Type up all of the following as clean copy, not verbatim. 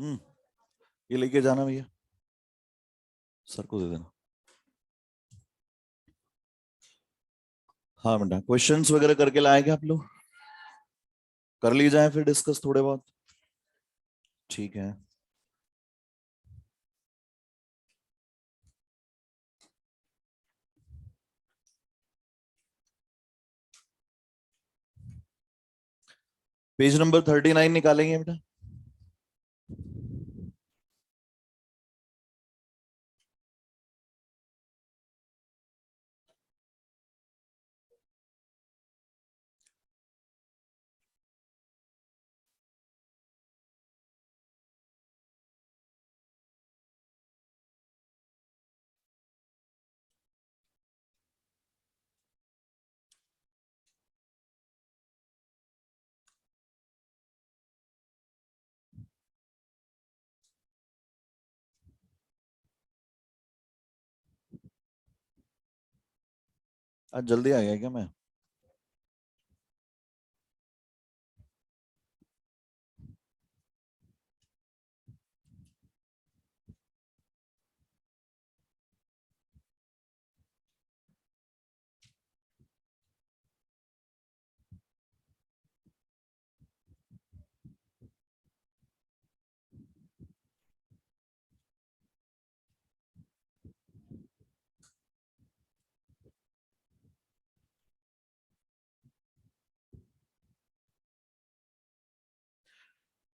हम्म। ये लेके जाना भैया, सर को दे देना। हाँ बेटा, क्वेश्चंस वगैरह करके लाए क्या आप लोग? कर ली जाए फिर डिस्कस थोड़े बहुत। ठीक है। पेज नंबर 39 निकालेंगे बेटा। आज जल्दी आ गया क्या मैं?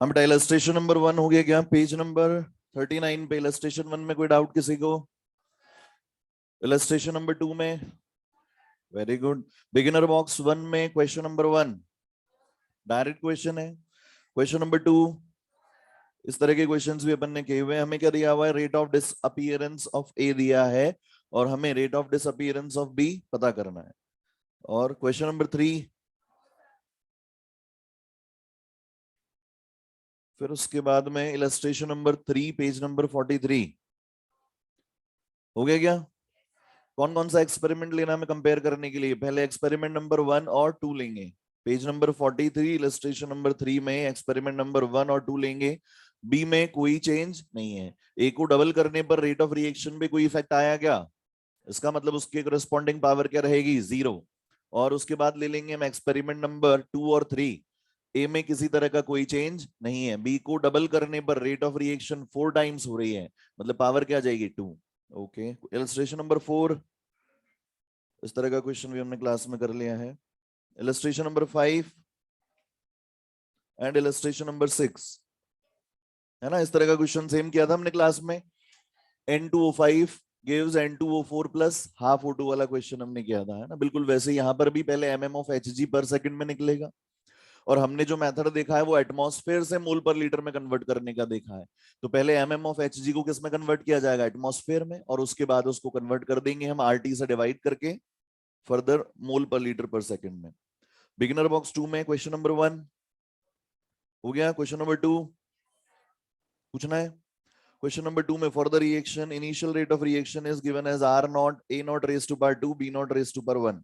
हम बेटा इलस्ट्रेशन नंबर 1 हो गया क्या? पेज नंबर 39 पे इलस्ट्रेशन 1 में कोई डाउट किसी को? इलस्ट्रेशन नंबर 2 में? Very good. बिगिनर बॉक्स 1 में क्वेश्चन नंबर 1 डायरेक्ट क्वेश्चन है। क्वेश्चन नंबर 2, इस तरह के क्वेश्चंस भी अपन ने किए हुए हैं। हमें क्या दिया हुआ है? Rate of disappearance of A दिया है और हमें rate of disappearance of B पता करना है। और क्वेश्चन नंबर 3, फिर उसके बाद में इलस्ट्रेशन नंबर 3 पेज नंबर 43 हो गया क्या? कौन कौन सा एक्सपेरिमेंट लेना हमें कंपेयर करने के लिए? पहले एक्सपेरिमेंट नंबर 1 और 2 लेंगे। पेज नंबर 43 इलस्ट्रेशन नंबर 3 में एक्सपेरिमेंट नंबर 1 और 2 लेंगे। बी में कोई चेंज नहीं है। ए को डबल करने पर रेट ऑफ रिएक्शन पे कोई इफेक्ट आया क्या? इसका मतलब उसके करस्पॉन्डिंग पावर क्या रहेगी? 0। और उसके बाद ले लेंगे हम एक्सपेरिमेंट नंबर 2 और 3। ए में किसी तरह का कोई चेंज नहीं है। बी को डबल करने पर रेट ऑफ रिएक्शन 4 टाइम्स हो रही है, मतलब पावर क्या आ जाएगी? 2। ओके। इलस्ट्रेशन नंबर 4, इस तरह का क्वेश्चन भी हमने क्लास में कर लिया है। Illustration number 5 and illustration number 6, है ना? इस तरह का क्वेश्चन सेम किया था हमने क्लास में। N2O5 gives N2O4 plus half O2 वाला क्वेश्चन हमने किया था, है ना? बिल्कुल वैसे यहाँ पर भी पहले mm ऑफ Hg पर सेकंड में निकलेगा और हमने जो मेथड देखा है वो एटमॉस्फेयर से मोल पर लीटर में कन्वर्ट करने का देखा है। तो पहले mm ऑफ Hg को किस में कन्वर्ट किया जाएगा? एटमॉस्फेयर में, और उसके बाद उसको कन्वर्ट कर देंगे हम RT से डिवाइड करके फर्दर मोल पर लीटर पर सेकंड में। बिगिनर बॉक्स 2 में क्वेश्चन नंबर 1 हो गया। क्वेश्चन नंबर 2 पूछना है। क्वेश्चन नंबर 2 में for the reaction initial rate of reaction is given as R naught A naught raise to power 2 B naught raise to power 1.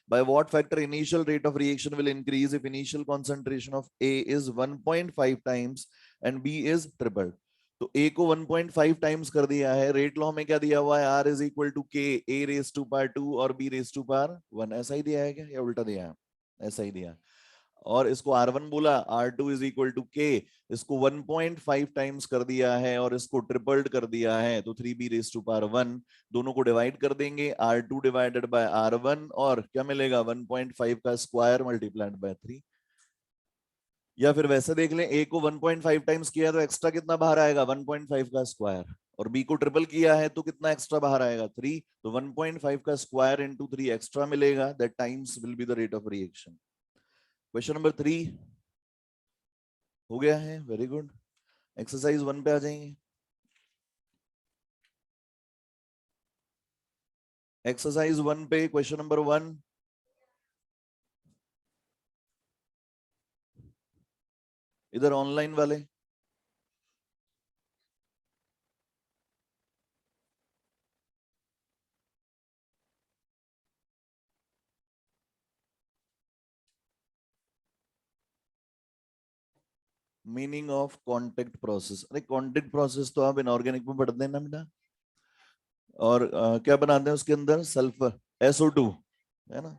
By what factor initial rate of reaction will increase if initial concentration of A is 1.5 times and B is tripled? तो A को 1.5 times कर दिया है। Rate law में क्या दिया हुआ है? R is equal to K A raise to power 2 और B रेज टू पावर 1। ऐसा ही दिया है क्या या उल्टा दिया है? ऐसा ही दिया। और इसको R1 बोला, R2 इज इक्वल टू के, इसको 1.5 टाइम्स कर दिया है और इसको ट्रिपल्ड कर दिया है, तो 3b रेज टू पावर 1। दोनों को डिवाइड कर देंगे, R2 डिवाइडेड बाय R1, और क्या मिलेगा? 1.5 का स्क्वायर मल्टीप्लाइड बाय 3। या फिर वैसे देख लें, ए को 1.5 टाइम्स किया तो एक्स्ट्रा कितना बाहर आएगा? 1.5 का स्क्वायर। और बी को ट्रिपल किया है तो कितना एक्स्ट्रा बाहर आएगा? 3। तो 1.5 का स्क्वायर इंटू 3 एक्स्ट्रा मिलेगा, that times will be the rate of reaction. Question number 3 हो गया है। Very good. एक्सरसाइज 1 पे आ जाएंगे। एक्सरसाइज 1 पे क्वेश्चन नंबर 1, इधर ऑनलाइन वाले मीनिंग ऑफ कांटेक्ट प्रोसेस। अरे कांटेक्ट प्रोसेस तो आप इनऑर्गेनिक में पढ़ते हैं ना बेटा। और क्या बनाते हैं उसके अंदर, सल्फर SO2 है ना,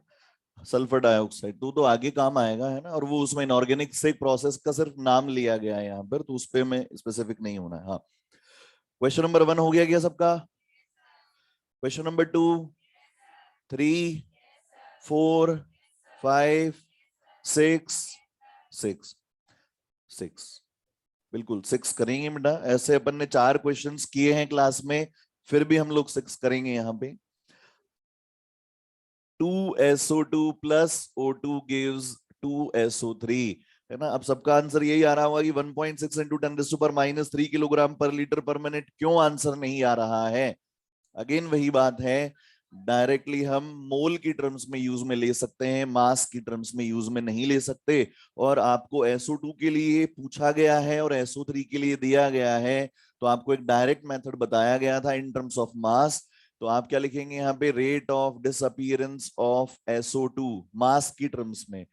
सल्फर डाइऑक्साइड, तो आगे काम आएगा है ना। और वो उसमें इनऑर्गेनिक से एक प्रोसेस का सिर्फ नाम लिया गया है यहाँ पर, तो उस पे में स्पेसिफिक नहीं होना है। हाँ, क्वेश्चन नंबर 1 हो गया क्या सबका? क्वेश्चन नंबर 2, 3, 4, 5, 6, 6, 6, बिल्कुल 6 करेंगे बेटा। ऐसे अपन ने 4 क्वेश्चंस किए हैं क्लास में, फिर भी हम लोग 6 करेंगे यहाँ पे। 2SO2 plus O2 gives 2SO3 है ना। अब सबका आंसर यही आ रहा होगा कि 1.6 इंटू 10⁻³ किलोग्राम पर लीटर पर मिनट। क्यों आंसर नहीं आ रहा है? अगेन वही बात है, डायरेक्टली हम मोल की टर्म्स में यूज में ले सकते हैं, मास की टर्म्स में यूज में नहीं ले सकते। और आपको SO2 के लिए पूछा गया है और SO3 के लिए दिया गया है, तो आपको एक डायरेक्ट मेथड बताया गया था इन टर्म्स ऑफ मास। तो आप क्या लिखेंगे यहाँ पे, rate of disappearance of SO2 मास की टर्म्स में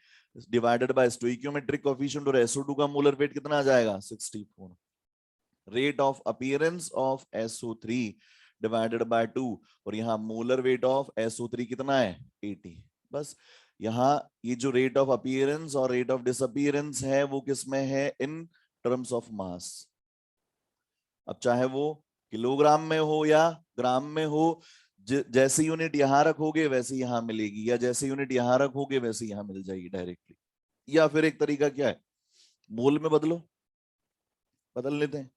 डिवाइडेड बाय स्टोइकियोमेट्रिक कोएफिशिएंट, और SO2 का मोलर वेट कितना आ जाएगा 64, rate of appearance of SO3 divided by 2, और यहाँ मोलर वेट ऑफ SO3 कितना है 80। बस यहाँ ये जो रेट ऑफ अपीयरेंस और रेट ऑफ डिसअपीयरेंस है वो किस में है, इन टर्म्स ऑफ मास। अब चाहे वो किलोग्राम में हो या ग्राम में हो, जैसे यूनिट यहां रखोगे वैसे यहां मिलेगी, या जैसे यूनिट यहां रखोगे वैसे यहां मिल जाएगी डायरेक्टली। या फिर एक तरीका क्या है, मोल में बदलो, बदल लेते हैं।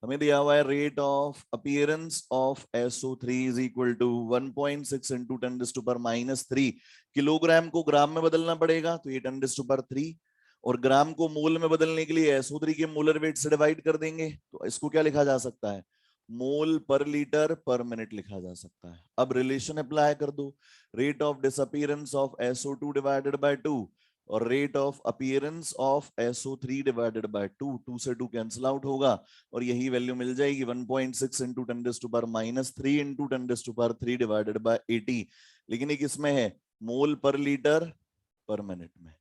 हमें दिया हुआ है rate of appearance of SO3 is equal to 1.6 into 10⁻³ kilogram को ग्राम में बदलना पड़ेगा, तो ये 10⁻3, और ग्राम को मोल में बदलने के लिए SO3 के मोलर वेट से डिवाइड कर देंगे। तो इसको क्या लिखा जा सकता है, मोल पर लीटर पर मिनट लिखा जा सकता है। अब रिलेशन अप्लाई कर दो, rate of disappearance of SO2 divided by 2 और rate of appearance of SO3 divided by 2, 2 से 2 कैंसिल आउट होगा, और यही वैल्यू मिल जाएगी 1.6 इंटू 10⁻³ इंटू 10⁻³ डिवाइडेड बाय 80। लेकिन ये किसमें है, मोल पर लीटर पर मिनट में।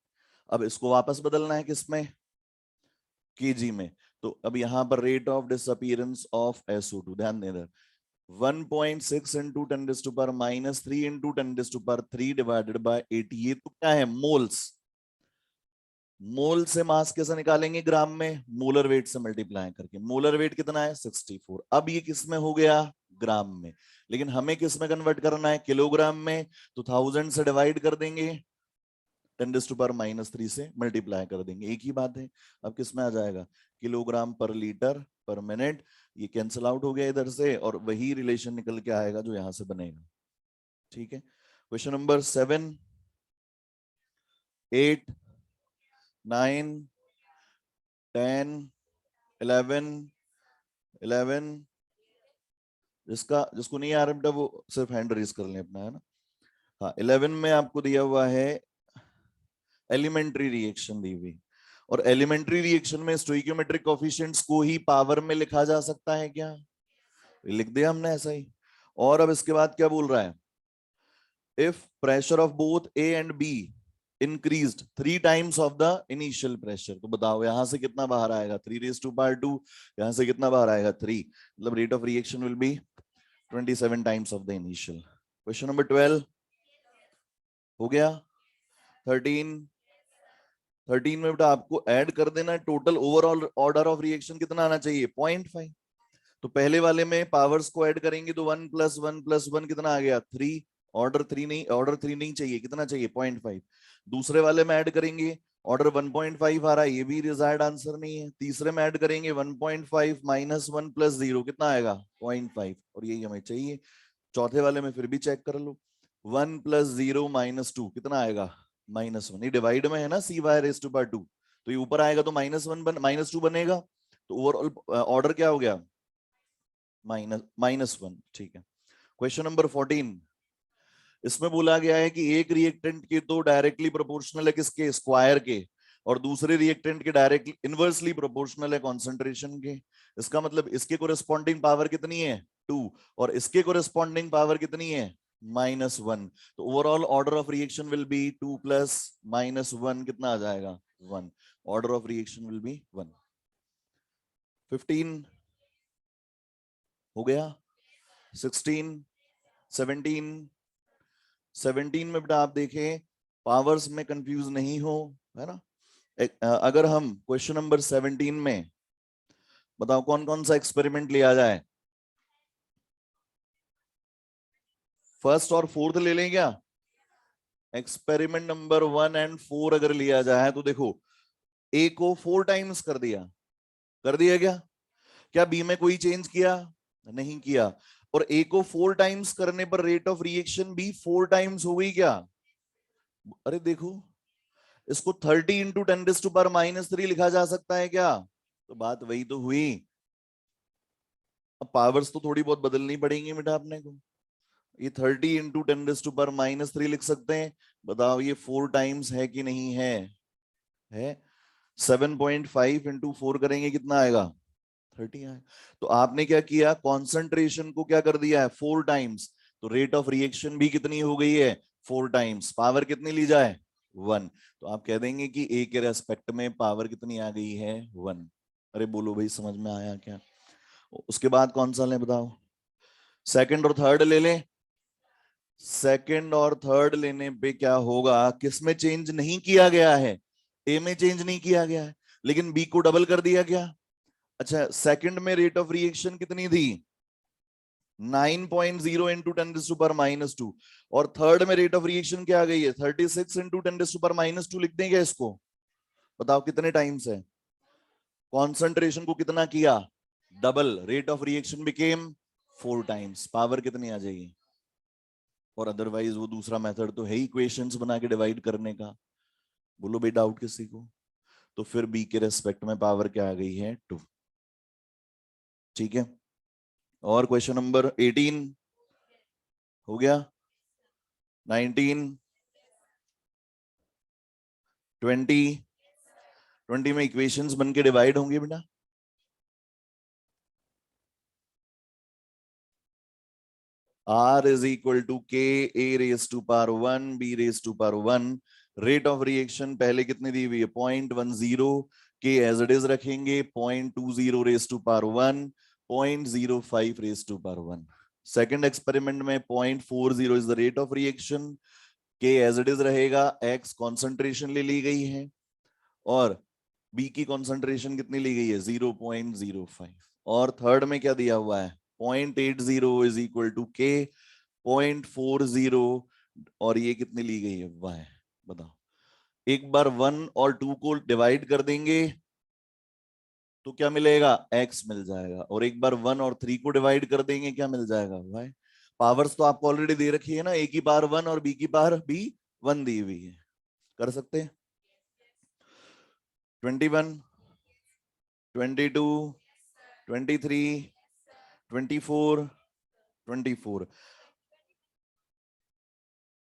अब इसको वापस बदलना है किसमें, केजी में। तो अब यहां पर rate of disappearance of SO2, ध्यान देना, 1.6 इंटू 10⁻³ इंटू 10⁻³ डिवाइडेड बाय 80, ये तो क्या है, मोल्स। मोल से मास कैसे निकालेंगे, ग्राम में, मोलर वेट से मल्टीप्लाई करके। मोलर वेट कितना है 64। अब ये किस में हो गया, ग्राम में, लेकिन हमें किस में कन्वर्ट करना है, किलोग्राम में। तो 1000 से डिवाइड कर देंगे, 10⁻³ से मल्टीप्लाई कर देंगे, एक ही बात है। अब किस में आ जाएगा, किलोग्राम पर लीटर पर मिनट। ये कैंसिल आउट हो गया इधर से, और वही रिलेशन निकल के आएगा जो यहां से बनेगा। ठीक है, क्वेश्चन नंबर 7, 8, 9, 10, 11, जिसको नहीं आ रहा बेटा वो सिर्फ हैंड रेज कर ले अपना, है ना। हाँ, 11 में आपको दिया हुआ है एलिमेंट्री रिएक्शन दी हुई, और एलिमेंट्री रिएक्शन में स्टोइकियोमेट्रिक कोएफिशिएंट्स को ही पावर में लिखा जा सकता है क्या, लिख दिया हमने ऐसा ही। और अब इसके बाद क्या बोल रहा है, if pressure of both A and B increased 3 times of the initial pressure, तो बताओ यहां से कितना बाहर आएगा, 3⁻², यहां से कितना बाहर आएगा 3, मतलब rate of reaction will be 27 times of the initial। Question number 12 हो गया। 13 में बेटा आपको ऐड कर देना है, total overall order of reaction कितना आना चाहिए 0.5। तो पहले वाले में पावर्स को ऐड करेंगे तो 1 + 1 + 1 कितना आ गया 3, ऑर्डर 3 नहीं चाहिए, कितना चाहिए 0.5। दूसरे वाले में ऐड करेंगे, ऑर्डर 1.5 आ रहा है, ये भी डिजायर्ड आंसर नहीं है। तीसरे में ऐड करेंगे 1.5 - 1 + 0 कितना आएगा 0.5, और यही हमें चाहिए। चौथे वाले में फिर भी चेक कर लो, 1 + 0 - 2 कितना आएगा -1। ये डिवाइड में है ना, c/2, तो ये ऊपर आएगा तो -2 बनेगा, तो ओवरऑल ऑर्डर क्या हो गया -1। ठीक है, क्वेश्चन नंबर 14, इसमें बोला गया है कि एक रिएक्टेंट के तो डायरेक्टली प्रोपोर्शनल है किसके, स्क्वायर के, और दूसरे रिएक्टेंट के डायरेक्टली इनवर्सली प्रोपोर्शनल है कॉन्सेंट्रेशन के। इसका मतलब इसके कोरेस्पॉन्डिंग पावर कितनी है 2, और इसके कोरेस्पॉन्डिंग पावर कितनी है -1। तो overall order of reaction will be 2 + -1 कितना आ जाएगा 1। order of reaction will be 1. 15 हो गया, 16, 17, 17 में बेटा आप देखें पावर्स में कंफ्यूज नहीं हो, है ना। अगर हम क्वेश्चन नंबर 17 में बताओ कौन कौन सा एक्सपेरिमेंट लिया जाए, फर्स्ट और फोर्थ ले लें क्या? एक्सपेरिमेंट नंबर 1 एंड 4 अगर लिया जाए तो देखो ए को 4 टाइम्स कर दिया क्या? क्या बी में कोई चेंज किया? नहीं किया। और ए को 4 टाइम्स करने पर रेट ऑफ रिएक्शन भी 4 टाइम्स हो गई क्या? अरे देखो इसको 30 इंटू 10⁻³ लिखा जा सकता है क्या? तो बात वही तो हुई। अब पावर्स तो थोड़ी बहुत बदलनी पड़ेंगी बेटा अपने को। ये 30 इंटू 10⁻³ लिख सकते हैं। बताओ ये 4 टाइम्स है कि नहीं है 7.5 इंटू 4 करेंगे कितना आएगा? 30 आएगा। तो आपने क्या किया, कॉन्सेंट्रेशन को क्या कर दिया है? 4 टाइम्स। तो रेट ऑफ रिएक्शन भी कितनी हो गई है? 4 टाइम्स। पावर कितनी ली जाए? 1। तो आप कह देंगे कि ए के रेस्पेक्ट में पावर कितनी आ गई है? 1। अरे बोलो भाई समझ में आया क्या? उसके बाद कौन सा लें बताओ? सेकंड और थर्ड ले लें। सेकंड और थर्ड लेने पे क्या होगा, किसमें चेंज नहीं किया गया है? ए में चेंज नहीं किया गया है, लेकिन बी को डबल कर दिया गया। अच्छा सेकंड में रेट ऑफ रिएक्शन कितनी थी? 9.0 इंटू 10⁻²। और थर्ड में रेट ऑफ रिएक्शन क्या आ गई है? 36 इंटू 10⁻²। लिख देंगे इसको। बताओ कितने टाइम्स है? कॉन्सेंट्रेशन को कितना किया? Double. Rate of reaction became 4 times. Power कितनी आ जाएगी? और अदरवाइज वो दूसरा मेथड तो है ही इक्वेशंस बना के डिवाइड करने का। बोलो भाई डाउट किसी को? तो फिर बी के रेस्पेक्ट में पावर क्या आ गई है? 2। ठीक है। और क्वेश्चन नंबर 18 हो गया, 19, 20, 20 में इक्वेशंस बन के डिवाइड होंगे बेटा। R is equal to K A raised to power 1 B raised to power 1। Rate of reaction पहले कितनी दी हुई है? 0.10। के एज इट इज रखेंगे 0.20 raise to power 1, 0.05 raise to power 1। Second experiment में 0.40 is the rate of reaction. K as it is रहेगा, X concentration ले ली गई है और बी की कॉन्सेंट्रेशन कितनी ली गई है? 0.05। और थर्ड में क्या दिया हुआ है? 0.80 इज इक्वल टू के 0.40 और ये कितनी ली गई है? वाई। बताओ एक बार 1 और 2 को डिवाइड कर देंगे तो क्या मिलेगा? x मिल जाएगा। और एक बार 1 और 3 को डिवाइड कर देंगे क्या मिल जाएगा? y। पावर्स तो आपको ऑलरेडी दे रखी है ना, a की पावर 1 और b की पावर भी 1 दी हुई है। कर सकते हैं। 21, 22, 23, 24, 24।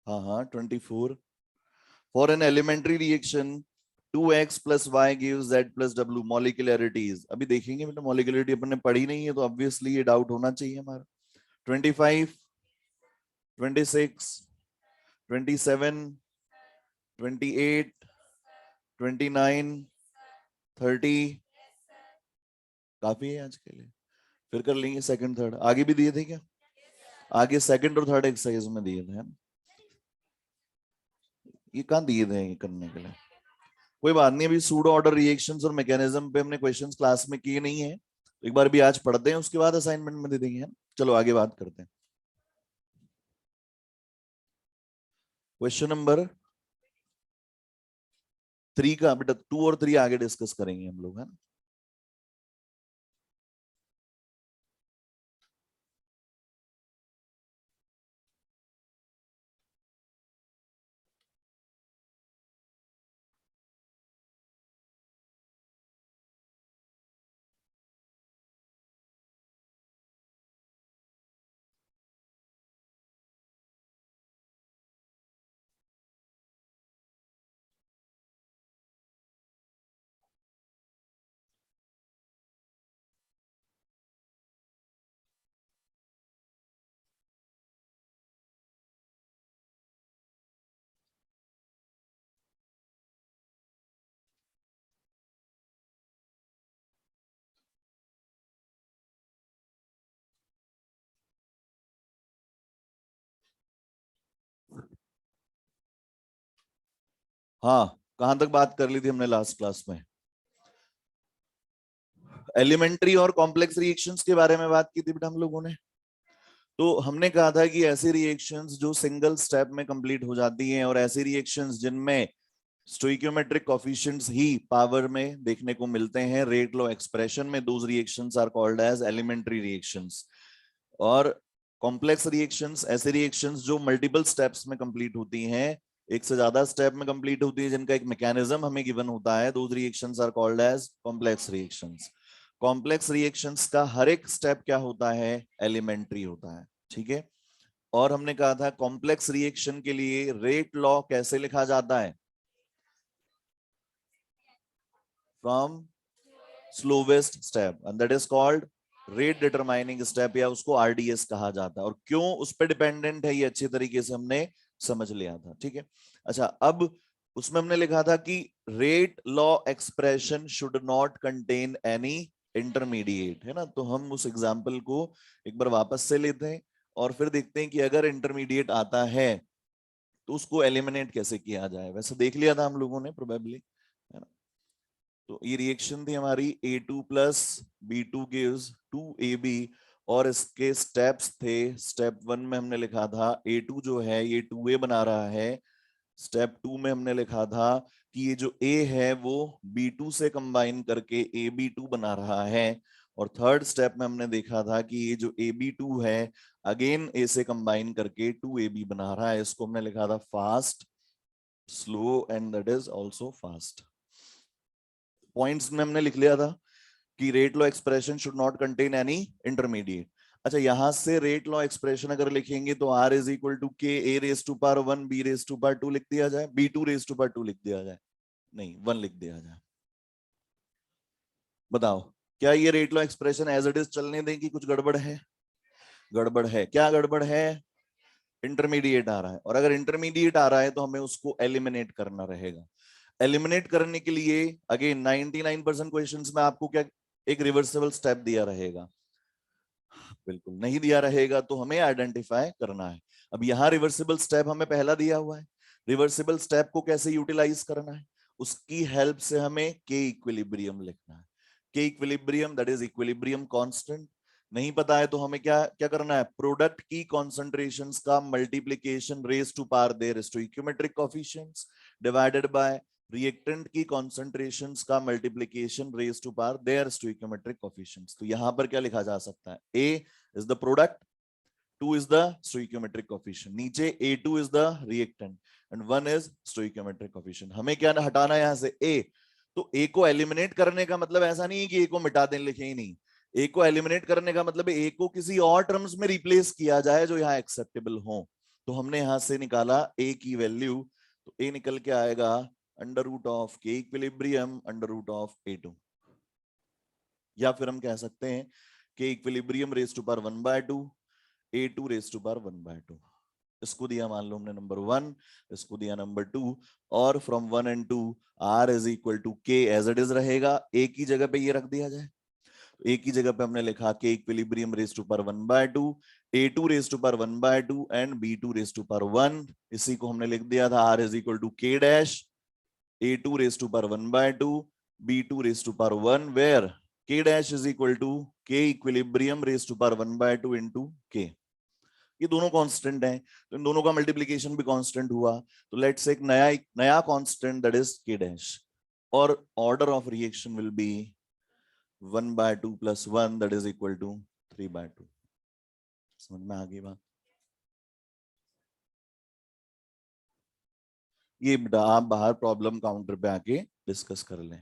हाँ हाँ 24। For an elementary reaction 2x plus y gives z plus w molecularities। अभी देखेंगे मतलब मॉलिक्युलरिटी अपन ने पढ़ी नहीं है तो ऑब्वियसली ये डाउट होना चाहिए हमारा। 25, 26, 27, 28, 29, 30। काफी है आज के लिए। फिर कर लेंगे सेकंड थर्ड। आगे भी दिए थे क्या? आगे सेकंड और थर्ड एक्सरसाइज में दिए थे, है ना? ये कहाँ दिए थे ये करने के लिए? कोई बात नहीं, अभी सूडो ऑर्डर रिएक्शंस और मैकेनिज्म पे हमने क्वेश्चंस क्लास में किए नहीं है, तो एक बार भी आज पढ़ते हैं, उसके बाद असाइनमेंट में दे देंगे। चलो आगे बात करते हैं। क्वेश्चन नंबर 3 का बेटा 2 और 3 आगे डिस्कस करेंगे हम लोग, है ना। हाँ, कहां तक बात कर ली थी हमने लास्ट क्लास में? एलिमेंट्री और कॉम्प्लेक्स रिएक्शंस के बारे में बात की थी बेटा हम लोगों ने। तो हमने कहा था कि ऐसी रिएक्शंस जो सिंगल स्टेप में कंप्लीट हो जाती हैं और ऐसी रिएक्शंस जिनमें स्टोइकियोमेट्रिक कोएफिशिएंट्स ही पावर में देखने को मिलते हैं रेट लॉ एक्सप्रेशन में, those reactions are called as elementary reactions. और कॉम्प्लेक्स रिएक्शंस ऐसे रिएक्शंस जो मल्टीपल स्टेप्स में कंप्लीट होती हैं, एक से ज्यादा स्टेप में कंप्लीट होती है, जिनका एक मैकेनिज्म हमें गिवन होता है, those reactions are called as complex reactions. Complex reactions का हर एक स्टेप क्या होता है? एलिमेंट्री होता है, ठीक है। और हमने कहा था कॉम्प्लेक्स रिएक्शन के लिए रेट लॉ कैसे लिखा जाता है? From slowest step, and that is called rate determining step, या उसको आरडीएस कहा जाता है। और क्यों उस पर डिपेंडेंट है ये अच्छे तरीके से हमने समझ लिया था, ठीक है। अच्छा, अब उसमें हमने लिखा था कि rate law expression should not contain any intermediate, है ना। तो हम उस एग्जाम्पल को एक बार वापस से लेते हैं और फिर देखते हैं कि अगर इंटरमीडिएट आता है तो उसको एलिमिनेट कैसे किया जाए। वैसे देख लिया था हम लोगों ने प्रोबेबली, है ना। तो ये रिएक्शन थी हमारी A2 plus B2 gives 2AB, और इसके स्टेप्स थे। स्टेप 1 में हमने लिखा था A2 जो है ये 2A बना रहा है। स्टेप 2 में हमने लिखा था कि ये जो A है वो B2 से कंबाइन करके AB2 बना रहा है। और थर्ड स्टेप में हमने देखा था कि ये जो AB2 है अगेन A से कंबाइन करके 2AB बना रहा है। इसको हमने लिखा था fast, slow and that is also fast. Points में हमने लिख लिया था कि rate law expression should not contain any intermediate. अच्छा, यहां से रेट लॉ एक्सप्रेशन अगर लिखेंगे तो R is equal to K A raise to power 1 B raise to power 2 लिख दिया जाए, B2 रेस टू पावर 2 लिख दिया जाए, नहीं 1 लिख दिया जाए। बताओ, क्या ये rate law expression as it is चलने दें कि कुछ गड़बड़ है? गड़बड़ है। क्या गड़बड़ है? इंटरमीडिएट आ रहा है, और अगर इंटरमीडिएट आ रहा है तो हमें उसको एलिमिनेट करना रहेगा। एलिमिनेट करने के लिए अगेन 99% क्वेश्चंस में आपको क्या एक रिवर्सिबल स्टेप दिया रहेगा? बिल्कुल नहीं दिया रहेगा, तो हमें आइडेंटिफाई करना है। अब यहाँ रिवर्सिबल स्टेप हमें पहला दिया हुआ है, रिवर्सिबल स्टेप को कैसे यूटिलाइज करना है, उसकी हेल्प से हमें के इक्विलिब्रियम लिखना है। के equilibrium that is equilibrium constant. नहीं पता है तो हमें क्या क्या करना है? प्रोडक्ट की कॉन्सेंट्रेशंस का multiplication raise to power their stoichiometric coefficients divided by reactant की कॉन्सेंट्रेशंस का multiplication raise to power their stoichiometric coefficients. तो यहां पर क्या लिखा जा सकता है? ए is the product, 2 is the stoichiometric coefficient, नीचे A2 is the reactant and 1 is stoichiometric coefficient। हमें क्या हटाना है यहाँ से? A। तो A को एलिमिनेट करने का मतलब ऐसा नहीं है कि A को मिटा दें, लिखे ही नहीं। A को एलिमिनेट करने का मतलब A को किसी और टर्म्स में रिप्लेस किया जाए जो यहाँ एक्सेप्टेबल हो। तो हमने यहां से निकाला A की वैल्यू, तो A निकल के आएगा under root of K equilibrium under root of A2। या फिर हम कह सकते हैं कि equilibrium raise to power 1/2 A2 raise to power 1/2। इसको दिया मान लो हमने नंबर 1, इसको दिया नंबर 2, और from 1 and 2 R is equal to K as it is रहेगा। A की जगह पे ये रख दिया जाए, A की जगह पे हमने लिखा K equilibrium raise to power 1/2, A2 raise to power 1/2 and B2 raise to power 1। इसी को हमने लिख दिया था R is equal to K dash A2 raise to power 1/2 B2 raise to power 1, where k dash is equal to k equilibrium raised to power 1/2 into k। ये दोनों constant हैं, तो इन दोनों का मल्टीप्लिकेशन भी कांस्टेंट हुआ। तो लेट्स एक नया constant that is k dash, और order of reaction will be 1/2 plus 1 that is equal to 3/2। समझ में आ गई बात? ये बेटा आप बाहर प्रॉब्लम काउंटर पे आके डिस्कस कर लें।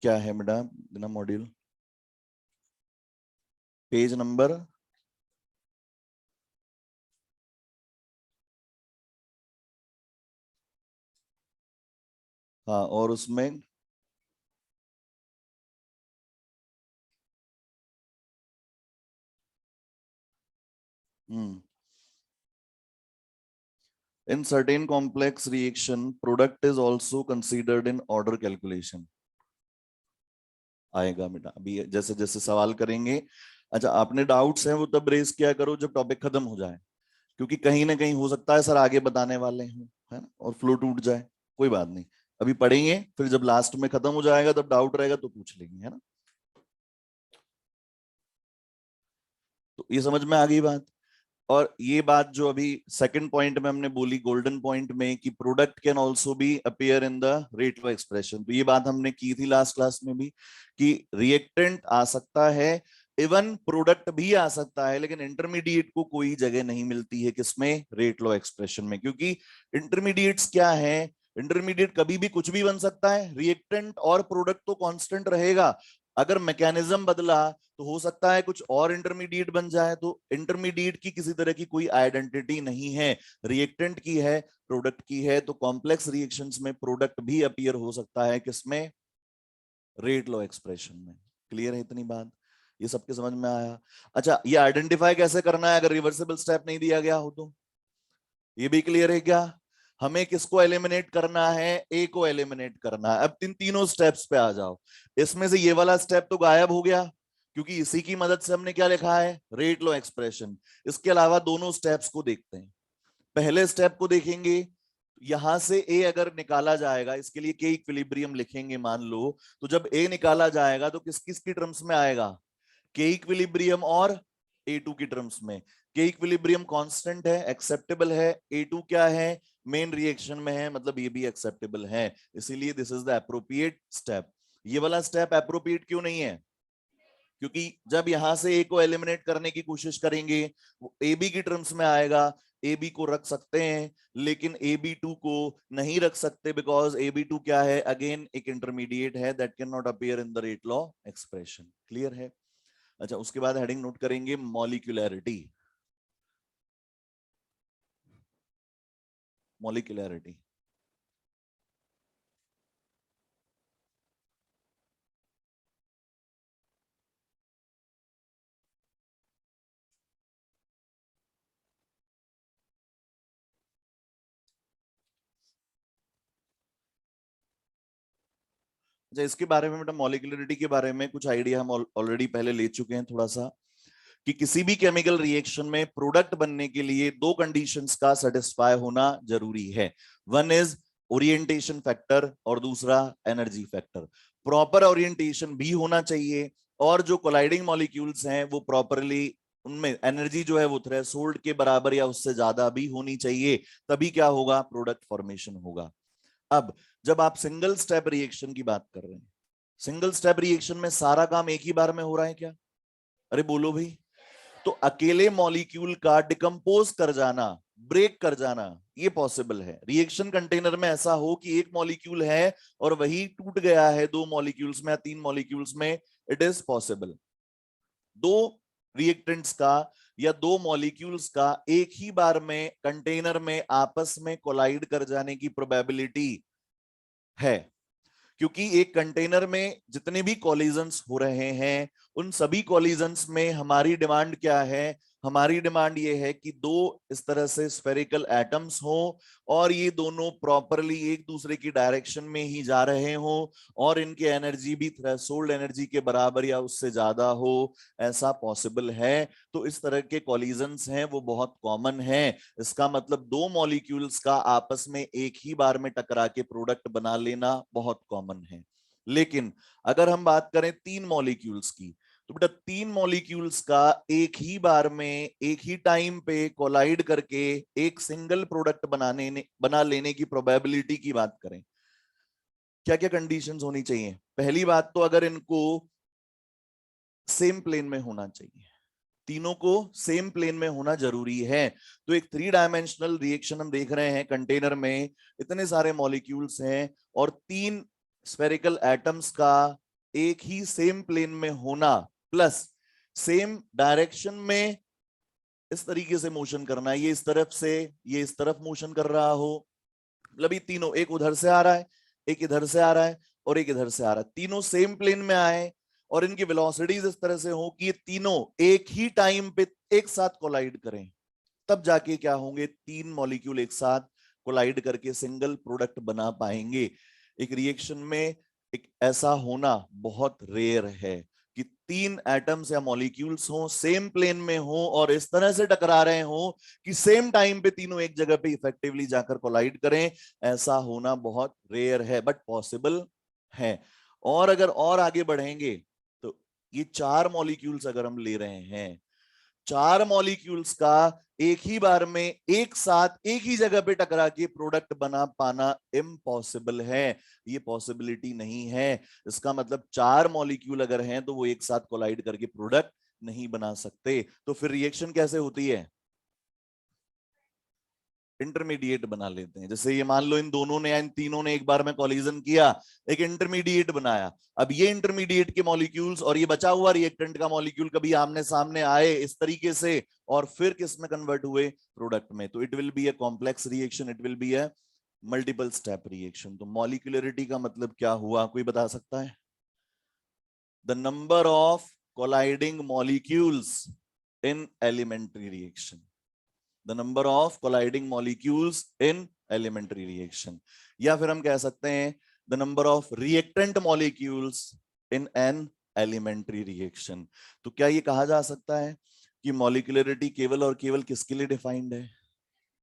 क्या है बेटा बिना मॉड्यूल? पेज नंबर हाँ, और उसमें in certain complex reaction product is also considered in order calculation। आएगा बेटा अभी जैसे जैसे सवाल करेंगे। अच्छा, आपने डाउट्स हैं वो तब रेज किया करो जब टॉपिक खत्म हो जाए, क्योंकि कहीं ना कहीं हो सकता है सर आगे बताने वाले हैं, है ना, और फ्लो टूट जाए। कोई बात नहीं, अभी पढ़ेंगे, फिर जब लास्ट में खत्म हो जाएगा तब डाउट रहेगा तो पूछ लेंगे, है ना। तो ये समझ में आ गई बात। और ये बात जो अभी सेकंड पॉइंट में हमने बोली, गोल्डन पॉइंट में, कि product can also be appear in the rate of expression, तो ये बात हमने की थी लास्ट क्लास में भी, कि रिएक्टेंट आ सकता है, इवन प्रोडक्ट भी आ सकता है, लेकिन इंटरमीडिएट को कोई जगह नहीं मिलती है किसमें, रेट लॉ एक्सप्रेशन में, क्योंकि इंटरमीडिएट्स क्या है, इंटरमीडिएट कभी भी कुछ भी बन सकता है, रिएक्टेंट और प्रोडक्ट तो कांस्टेंट रहेगा, अगर मैकेनिज्म बदला तो हो सकता है कुछ और इंटरमीडिएट बन जाए, तो इंटरमीडिएट की किसी तरह की कोई आइडेंटिटी नहीं है, रिएक्टेंट की है, प्रोडक्ट की है, तो कॉम्प्लेक्स रिएक्शंस में प्रोडक्ट भी अपीयर हो सकता है किसमें, रेट लॉ एक्सप्रेशन में। क्लियर है इतनी बात, ये सबके समझ में आया। अच्छा, ये आइडेंटिफाई कैसे करना है अगर रिवर्सिबल स्टेप नहीं दिया गया हो तो, ये भी क्लियर है क्या। हमें किसको एलिमिनेट करना है, ए को एलिमिनेट करना है। अब तीनों स्टेप्स पे आ जाओ, इसमें से ये वाला स्टेप तो गायब हो गया, क्योंकि इसी की मदद से हमने क्या लिखा है, रेट लॉ एक्सप्रेशन। इसके अलावा दोनों स्टेप्स को देखते हैं। पहले स्टेप को देखेंगे, यहां से ए अगर निकाला जाएगा, इसके लिए के इक्विलिब्रियम लिखेंगे मान लो, तो जब ए निकाला जाएगा तो किस किस की टर्म्स में आएगा, के इक्विलिब्रियम और A2 की टर्म्स में। के इक्विलिब्रियम कांस्टेंट है, एक्सेप्टेबल है, A2 क्या है, मेन रिएक्शन में है, मतलब ये भी एक्सेप्टेबल है, इसीलिए this is the appropriate step. ये वाला स्टेप एप्रोप्रिएट क्यों नहीं है, क्योंकि जब यहां से ए को एलिमिनेट करने की कोशिश करेंगे, वो ए बी की टर्म्स में आएगा, ए बी को रख सकते हैं लेकिन ए बी टू को नहीं रख सकते, बिकॉज ए बी टू क्या है, अगेन एक इंटरमीडिएट है, that can not appear in the rate law expression. Clear है। अच्छा, उसके बाद हेडिंग नोट करेंगे, मॉलिक्यूलैरिटी। मॉलिक्यूलैरिटी अच्छा, इसके बारे में बेटा, मॉलिक्यूलरिटी के बारे में कुछ आइडिया हम ऑलरेडी पहले ले चुके हैं थोड़ा सा, कि किसी भी केमिकल रिएक्शन में प्रोडक्ट बनने के लिए दो कंडीशंस का सेटिस्फाई होना जरूरी है। वन इज ओरिएंटेशन फैक्टर और दूसरा एनर्जी फैक्टर। प्रॉपर ओरिएंटेशन भी होना चाहिए, और जो कोलाइडिंग मॉलिक्यूल्स हैं वो प्रॉपरली, उनमें एनर्जी जो है वो थ्रेशोल्ड के बराबर या उससे ज्यादा भी होनी चाहिए, तभी क्या होगा, प्रोडक्ट फॉर्मेशन होगा। अब जब आप सिंगल स्टेप रिएक्शन की बात कर रहे हैं, सिंगल स्टेप रिएक्शन में सारा काम एक ही बार में हो रहा है क्या, अरे बोलो भाई, तो अकेले मॉलिक्यूल का डिकम्पोज कर जाना, ब्रेक कर जाना, ये पॉसिबल है। रिएक्शन कंटेनर में ऐसा हो कि एक मॉलिक्यूल है और वही टूट गया है दो मॉलिक्यूल्स में या तीन मॉलिक्यूल्स में, इट इज पॉसिबल। दो रिएक्टेंट्स का या दो मॉलिक्यूल्स का एक ही बार में कंटेनर में आपस में कोलाइड कर जाने की प्रोबेबिलिटी है, क्योंकि एक कंटेनर में जितने भी कॉलिजन्स हो रहे हैं, उन सभी कॉलिजन्स में हमारी डिमांड क्या है, हमारी डिमांड ये है कि दो इस तरह से स्फेरिकल एटम्स हो और ये दोनों प्रॉपरली एक दूसरे की डायरेक्शन में ही जा रहे हो, और इनकी एनर्जी भी थ्रेशोल्ड एनर्जी के बराबर या उससे ज्यादा हो, ऐसा पॉसिबल है। तो इस तरह के कॉलिजन्स हैं वो बहुत कॉमन है। इसका मतलब दो मॉलिक्यूल्स का आपस में एक ही बार में टकरा के प्रोडक्ट बना लेना बहुत कॉमन है। लेकिन अगर हम बात करें तीन मॉलिक्यूल्स की, तो बेटा तीन मॉलिक्यूल्स का एक ही बार में एक ही टाइम पे कोलाइड करके एक सिंगल प्रोडक्ट बना लेने की प्रोबेबिलिटी की बात करें, क्या क्या कंडीशंस होनी चाहिए। पहली बात तो अगर इनको सेम प्लेन में होना चाहिए, तीनों को सेम प्लेन में होना जरूरी है। तो एक थ्री डायमेंशनल रिएक्शन हम देख रहे हैं, कंटेनर में इतने सारे मॉलिक्यूल्स हैं और तीन स्फेरिकल एटम्स का एक ही सेम प्लेन में होना, प्लस सेम डायरेक्शन में इस तरीके से मोशन करना, ये इस तरफ से ये इस तरफ मोशन कर रहा हो, मतलब ये तीनों, एक उधर से आ रहा है, एक इधर से आ रहा है और एक इधर से आ रहा है, तीनों सेम प्लेन में आए और इनकी वेलोसिटीज इस तरह से हो कि ये तीनों एक ही टाइम पे एक साथ कोलाइड करें, तब जाके क्या होंगे, तीन मॉलिक्यूल एक साथ कोलाइड करके सिंगल प्रोडक्ट बना पाएंगे। एक रिएक्शन में एक ऐसा होना बहुत रेयर है कि तीन एटम्स या मॉलिक्यूल्स हो, सेम प्लेन में हो और इस तरह से टकरा रहे हो कि सेम टाइम पे तीनों एक जगह पे इफेक्टिवली जाकर कोलाइड करें, ऐसा होना बहुत रेयर है बट पॉसिबल है। और अगर और आगे बढ़ेंगे तो ये चार मॉलिक्यूल्स अगर हम ले रहे हैं, चार मॉलिक्यूल्स का एक ही बार में एक साथ एक ही जगह पे टकरा के प्रोडक्ट बना पाना इम्पॉसिबल है, ये पॉसिबिलिटी नहीं है। इसका मतलब चार मॉलिक्यूल अगर हैं तो वो एक साथ कोलाइड करके प्रोडक्ट नहीं बना सकते। तो फिर रिएक्शन कैसे होती है? इंटरमीडिएट बना लेते हैं। जैसे ये मान लो इन दोनों ने या इन तीनों ने एक बार में कॉलिजन किया, एक इंटरमीडिएट बनाया। अब ये इंटरमीडिएट के मॉलिक्यूल्स और ये बचा हुआ रिएक्टेंट का मॉलिक्यूल कभी आमने सामने आए इस तरीके से और फिर किस में कन्वर्ट हुए? प्रोडक्ट में। तो it will be a complex reaction, it will be a multiple step reaction. तो मॉलिक्यूलरिटी का मतलब क्या हुआ, कोई बता सकता है? The number of colliding molecules in elementary reaction, the number of colliding molecules in elementary reaction, या फिर हम कह सकते हैं the number of reactant molecules in an elementary reaction। तो क्या ये कहा जा सकता है कि मॉलिक्यूलरिटी केवल और केवल किसके लिए डिफाइंड है?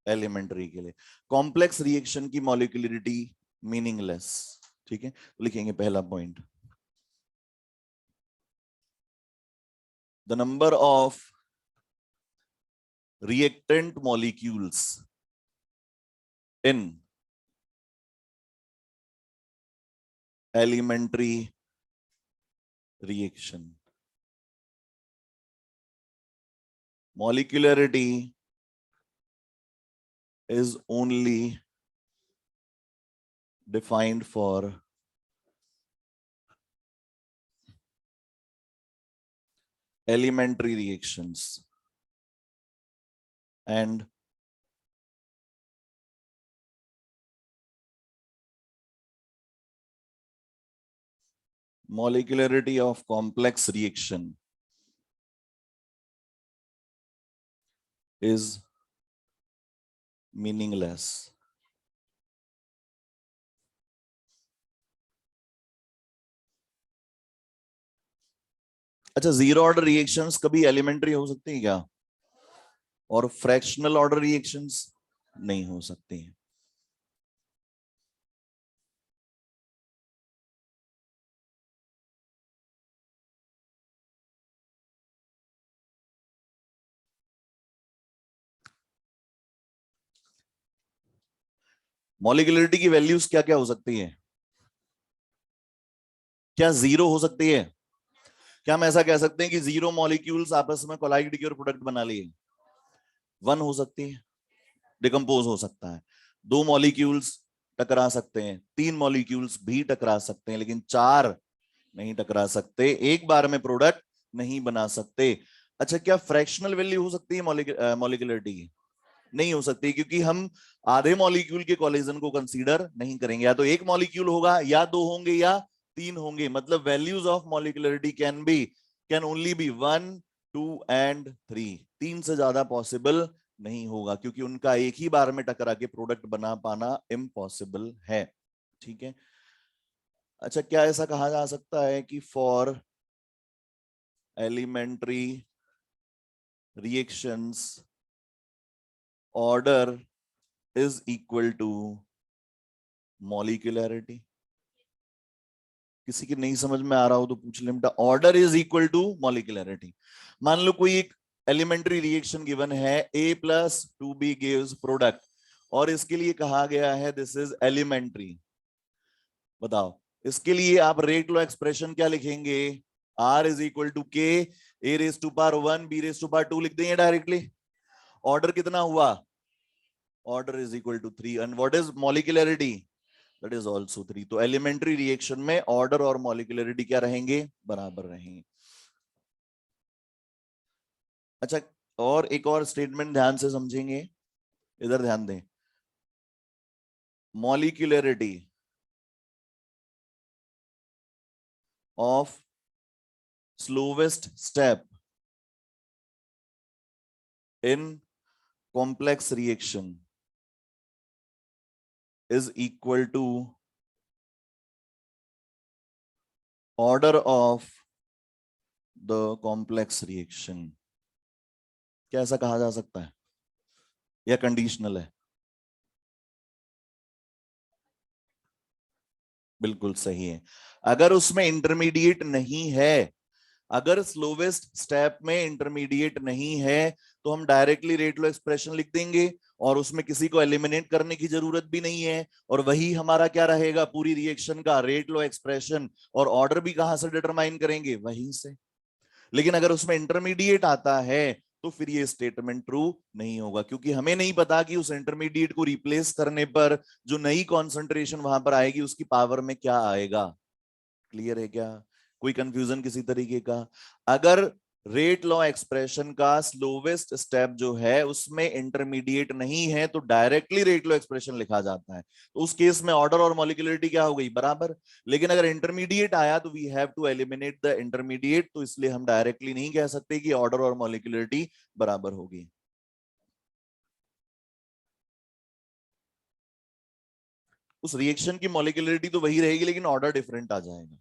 एलिमेंट्री के लिए। कॉम्प्लेक्स रिएक्शन की मॉलिक्यूलरिटी मीनिंगलेस। ठीक है, तो लिखेंगे पहला point, the number of reactant molecules in elementary reaction, molecularity is only defined for elementary reactions and molecularity of complex reaction is meaningless। अच्छा, जीरो ऑर्डर रिएक्शंस कभी एलिमेंट्री हो सकती है क्या? और फ्रैक्शनल ऑर्डर रिएक्शंस नहीं हो सकती हैं। मॉलिक्यूलरिटी की वैल्यूज क्या क्या हो सकती है? क्या जीरो हो सकती है? क्या हम ऐसा कह सकते हैं कि जीरो मॉलिक्यूल्स आपस में कोलाइड किए और प्रोडक्ट बना लिए? वन हो सकती है, डिकम्पोज हो सकता है। दो मॉलिक्यूल्स टकरा सकते हैं, तीन मॉलिक्यूल्स भी टकरा सकते हैं, लेकिन चार नहीं टकरा सकते, एक बार में प्रोडक्ट नहीं बना सकते। अच्छा, क्या फ्रैक्शनल वैल्यू हो सकती है मॉलिक्यूलरिटी की? नहीं हो सकती, क्योंकि हम आधे मॉलिक्यूल के कोलिजन को कंसीडर नहीं करेंगे। या तो एक मॉलिक्यूल होगा, या दो होंगे, या तीन होंगे। मतलब values of molecularity can only be one, two and three. तीन से ज्यादा पॉसिबल नहीं होगा, क्योंकि उनका एक ही बार में टकरा के प्रोडक्ट बना पाना इम्पॉसिबल है। ठीक है। अच्छा, क्या ऐसा कहा जा सकता है कि for elementary reactions order is equal to molecularity? किसी की नहीं समझ में आ रहा हो तो पूछ ले बेटा। Order is equal to molecularity. मान लो कोई एक एलिमेंट्री रिएक्शन गिवन है, A plus 2B gives product, और इसके लिए कहा गया है दिस इज एलिमेंट्री। बताओ, इसके लिए आप रेट लो एक्सप्रेशन क्या लिखेंगे? R is equal to K, A raise to power 1 B raise to power 2 लिख देंगे डायरेक्टली। ऑर्डर कितना हुआ? Order is equal to 3। And what is molecularity? That is also 3। तो एलिमेंट्री रिएक्शन में order और molecularity क्या रहेंगे? बराबर रहेंगे। अच्छा, और एक और स्टेटमेंट ध्यान से समझेंगे, इधर ध्यान दें। Molecularity of slowest step in complex reaction is equal to order of the complex reaction. क्या ऐसा कहा जा सकता है या कंडीशनल है? बिल्कुल सही है। अगर उसमें इंटरमीडिएट नहीं है, अगर स्लोवेस्ट स्टेप में इंटरमीडिएट नहीं है, तो हम डायरेक्टली रेट लॉ एक्सप्रेशन लिख देंगे और उसमें किसी को एलिमिनेट करने की जरूरत भी नहीं है, और वही हमारा क्या रहेगा, पूरी रिएक्शन का रेट लॉ एक्सप्रेशन। और ऑर्डर भी कहां से डिटरमाइन करेंगे, वहीं से। लेकिन अगर उसमें इंटरमीडिएट आता है तो फिर ये स्टेटमेंट ट्रू नहीं होगा, क्योंकि हमें नहीं पता कि उस इंटरमीडिएट को रिप्लेस करने पर जो नई कॉन्सेंट्रेशन वहां पर आएगी उसकी पावर में क्या आएगा। क्लियर है क्या? कोई कंफ्यूजन किसी तरीके का? अगर रेट लॉ एक्सप्रेशन का स्लोवेस्ट स्टेप जो है उसमें इंटरमीडिएट नहीं है तो डायरेक्टली रेट लॉ एक्सप्रेशन लिखा जाता है, तो उस केस में ऑर्डर और मॉलिक्यूलरिटी क्या हो गई, बराबर। लेकिन अगर इंटरमीडिएट आया तो we have to eliminate the intermediate, तो इसलिए हम डायरेक्टली नहीं कह सकते कि ऑर्डर और मॉलिक्यूलरिटी बराबर होगी। उस रिएक्शन की मॉलिक्यूलरिटी तो वही रहेगी लेकिन ऑर्डर डिफरेंट आ जाएगा।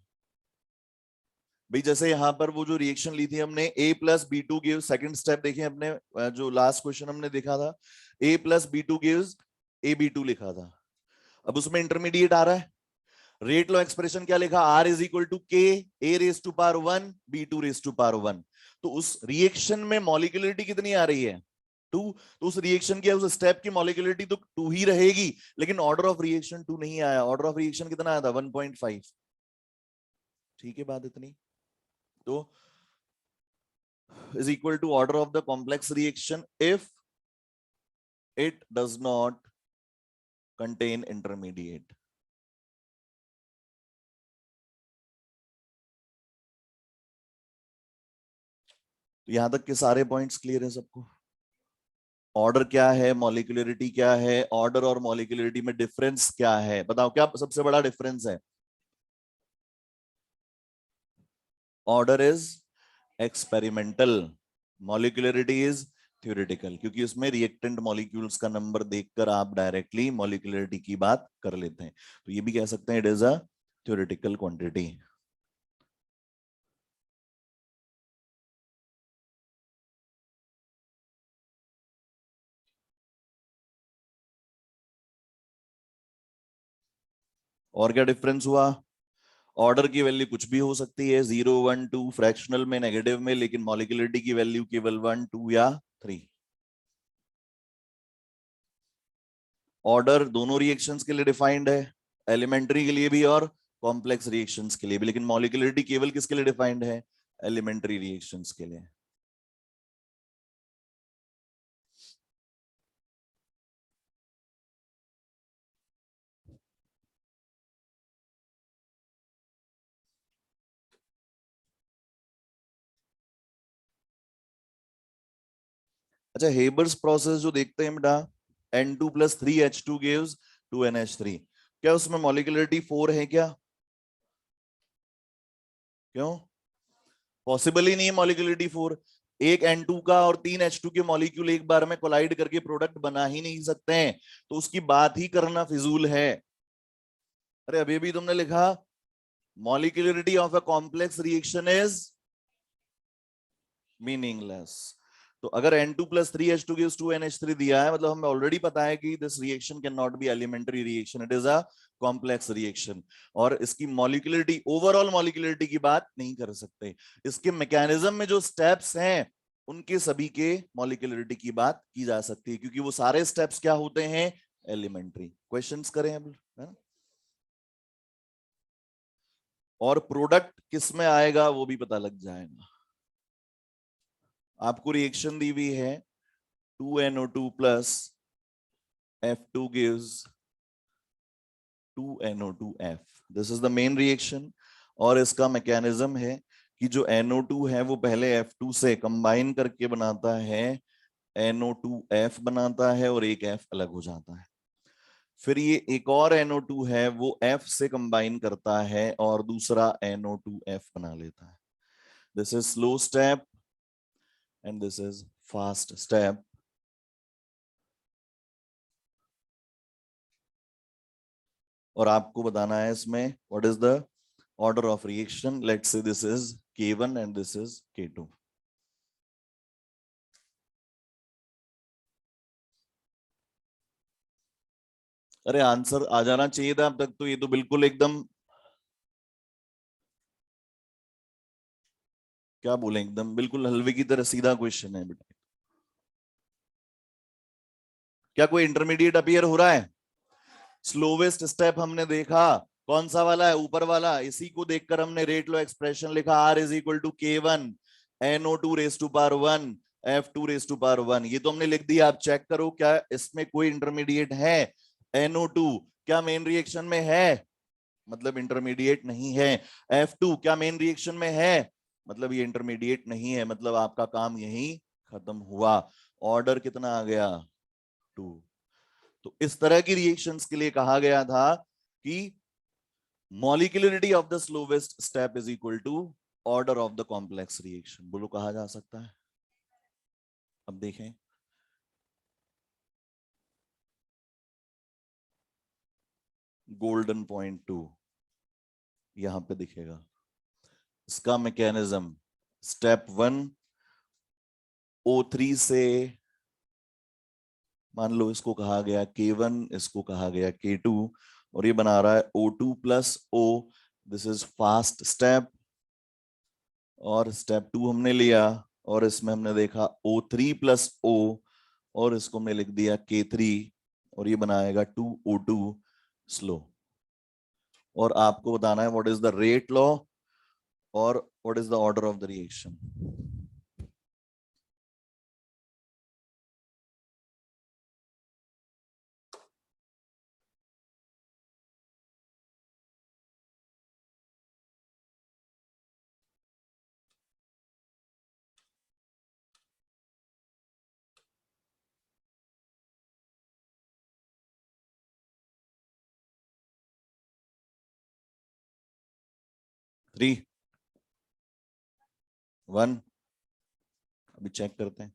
भाई जैसे यहां पर वो जो रिएक्शन ली थी हमने, a plus B two gives, second step देखें अपने, जो लास्ट क्वेश्चन हमने देखा था, a plus B two gives A B two लिखा था। अब उसमें इंटरमीडिएट आ रहा है, रेट लॉ एक्सप्रेशन क्या लिखा, r is equal to K A raise to power 1 B two raise to power 1। तो उस रिएक्शन में मॉलिक्यूलरिटी कितनी आ रही है, 2। तो उस रिएक्शन की उस स्टेप की मॉलिक्यूलरिटी तो 2 ही रहेगी, लेकिन ऑर्डर ऑफ रिएक्शन 2 नहीं आया, ऑर्डर ऑफ रिएक्शन कितना आया था, 1.5। ठीक है बात इतनी। तो is equal to order of the complex reaction if it does not contain intermediate। तो यहां तक के सारे पॉइंट्स क्लियर है सबको? ऑर्डर क्या है, मॉलिक्यूलरिटी क्या है, ऑर्डर और मॉलिक्यूलरिटी में डिफरेंस क्या है, बताओ क्या सबसे बड़ा डिफरेंस है? Order is experimental, molecularity is theoretical, क्योंकि उसमें रिएक्टेंट मॉलिक्यूल्स का नंबर देखकर आप डायरेक्टली मॉलिक्यूलरिटी की बात कर लेते हैं। तो ये भी कह सकते हैं it is a theoretical quantity. और क्या डिफरेंस हुआ? ऑर्डर की वैल्यू कुछ भी हो सकती है, 0 1 2 फ्रैक्शनल में, नेगेटिव में, लेकिन मॉलिक्यूलरिटी की वैल्यू केवल 1 2 या 3। ऑर्डर दोनों रिएक्शंस के लिए डिफाइंड है, एलिमेंट्री के लिए भी और कॉम्प्लेक्स रिएक्शंस के लिए भी, लेकिन मॉलिक्यूलरिटी केवल किसके लिए डिफाइंड है, एलिमेंट्री रिएक्शंस के लिए। अच्छा, हेबर्स प्रोसेस जो देखते हैं बेटा, N2 plus 3H2 gives 2NH3, क्या उसमें मॉलिक्यूलरिटी 4 है क्या? क्यों? पॉसिबल ही नहीं है मॉलिक्यूलरिटी 4। एक N2 का और 3H2 के मॉलिक्यूल एक बार में कोलाइड करके प्रोडक्ट बना ही नहीं सकते हैं, तो उसकी बात ही करना फिजूल है। अरे अभी भी तुमने लिखा molecularity of a complex reaction is meaningless. तो अगर N2 plus 3H2 gives 2NH3 दिया है, मतलब हमें ऑलरेडी पता है कि this reaction can not be elementary reaction, it is a complex reaction. और इसकी मॉलिक्यूलरिटी, ओवरऑल मॉलिक्यूलरिटी की बात नहीं कर सकते। इसके मैकेनिज्म में जो स्टेप्स हैं उनके सभी के मॉलिक्यूलरिटी की बात की जा सकती है, क्योंकि वो सारे स्टेप्स क्या होते हैं, एलिमेंट्री। क्वेश्चंस करें अब, है ना? और प्रोडक्ट किस में आएगा वो भी पता लग जाएगा। आपको रिएक्शन दी हुई है 2NO2 plus F2 gives 2NO2F। This is the main reaction, और इसका मैकेनिज्म है कि जो NO2 है वो पहले F2 से कंबाइन करके बनाता है, NO2F बनाता है और एक F अलग हो जाता है। फिर ये एक और NO2 है वो F से कंबाइन करता है और दूसरा NO2F बना लेता है। This is slow step and this is fast step. और आपको बताना है इसमें what is the order of reaction. Let's say this is K1 and this is K2. अरे आंसर आ जाना चाहिए था अब तक तो, ये तो बिल्कुल एकदम क्या बोले, एकदम बिल्कुल हलवे की तरह सीधा क्वेश्चन है बेटा। क्या कोई इंटरमीडिएट अपीयर हो रहा है? स्लोवेस्ट स्टेप हमने देखा, कौन सा वाला है? ऊपर वाला। इसी को देखकर हमने रेट लो एक्सप्रेशन लिखा, R is equal to K1 NO2 raise to power 1 F2 raise to power 1। ये तो हमने लिख दिया। आप चेक करो क्या इसमें कोई इंटरमीडिएट है? NO2 क्या मेन रिएक्शन में है? मतलब इंटरमीडिएट नहीं है। F2 क्या मेन रिएक्शन में है? मतलब ये इंटरमीडिएट नहीं है। मतलब आपका काम यही खत्म हुआ। ऑर्डर कितना आ गया? 2। तो इस तरह की रिएक्शंस के लिए कहा गया था कि molecularity of the slowest step is equal to order of the complex reaction. बोलो कहा जा सकता है। अब देखें, गोल्डन पॉइंट 2 यहां पे दिखेगा। इसका मैकेनिज्म, स्टेप 1 O3 से मान लो इसको कहा गया K1, इसको कहा गया K2, और ये बना रहा है O2 plus O। This is fast step. और स्टेप 2 हमने लिया और इसमें हमने देखा O3 प्लस O, और इसको हमने लिख दिया K3, और ये बनाएगा 2O2 स्लो। और आपको बताना है what is the rate law और what is the order of the reaction. Three 1 अभी चेक करते हैं।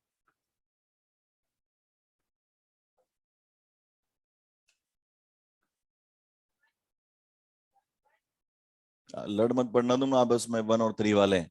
लड़ मत पड़ना तुम आपस में 1 और 3 वाले।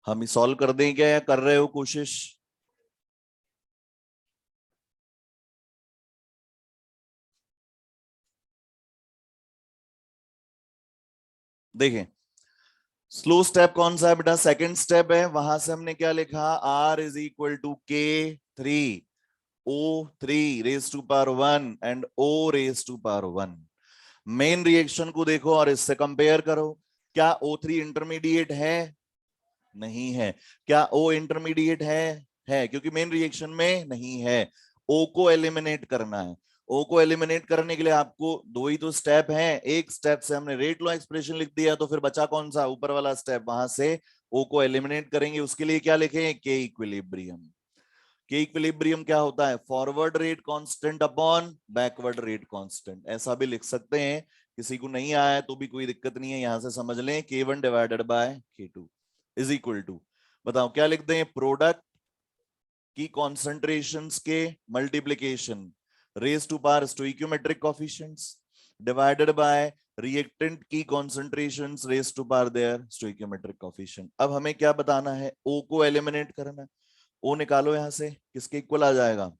हम ही सॉल्व कर दें क्या, या कर रहे हो कोशिश? देखें, स्लो स्टेप कौन सा है बेटा? सेकंड स्टेप है। वहां से हमने क्या लिखा? R is equal to K3 O3 raise to power 1 and O raise to power 1। Main reaction को देखो और इससे कंपेयर करो। क्या O3 इंटरमीडिएट है? नहीं है। क्या O इंटरमीडिएट है, क्योंकि मेन रिएक्शन में नहीं है। O को एलिमिनेट करना है। O को एलिमिनेट करने के लिए आपको दो ही तो स्टेप हैं। एक स्टेप से हमने रेट लॉ एक्सप्रेशन लिख दिया, तो फिर बचा कौन सा? ऊपर वाला स्टेप। वहां से O को एलिमिनेट करेंगे। उसके लिए क्या लिखें? K equilibrium. K इक्विलिब्रियम क्या होता है? Forward rate constant upon backward rate constant. ऐसा भी लिख सकते हैं। किसी को नहीं आया है तो भी कोई दिक्कत नहीं है, यहां से समझ लें। K1 divided by K2 is equal to, बताओ क्या लिख दें? प्रोडक्ट की कॉन्सेंट्रेशंस के multiplication raise to power stoichiometric coefficients divided by reactant की concentrations raise to power their stoichiometric coefficient. अब हमें क्या बताना है? O को एलिमिनेट करना है। O निकालो यहां से, किसके इक्वल आ जाएगा?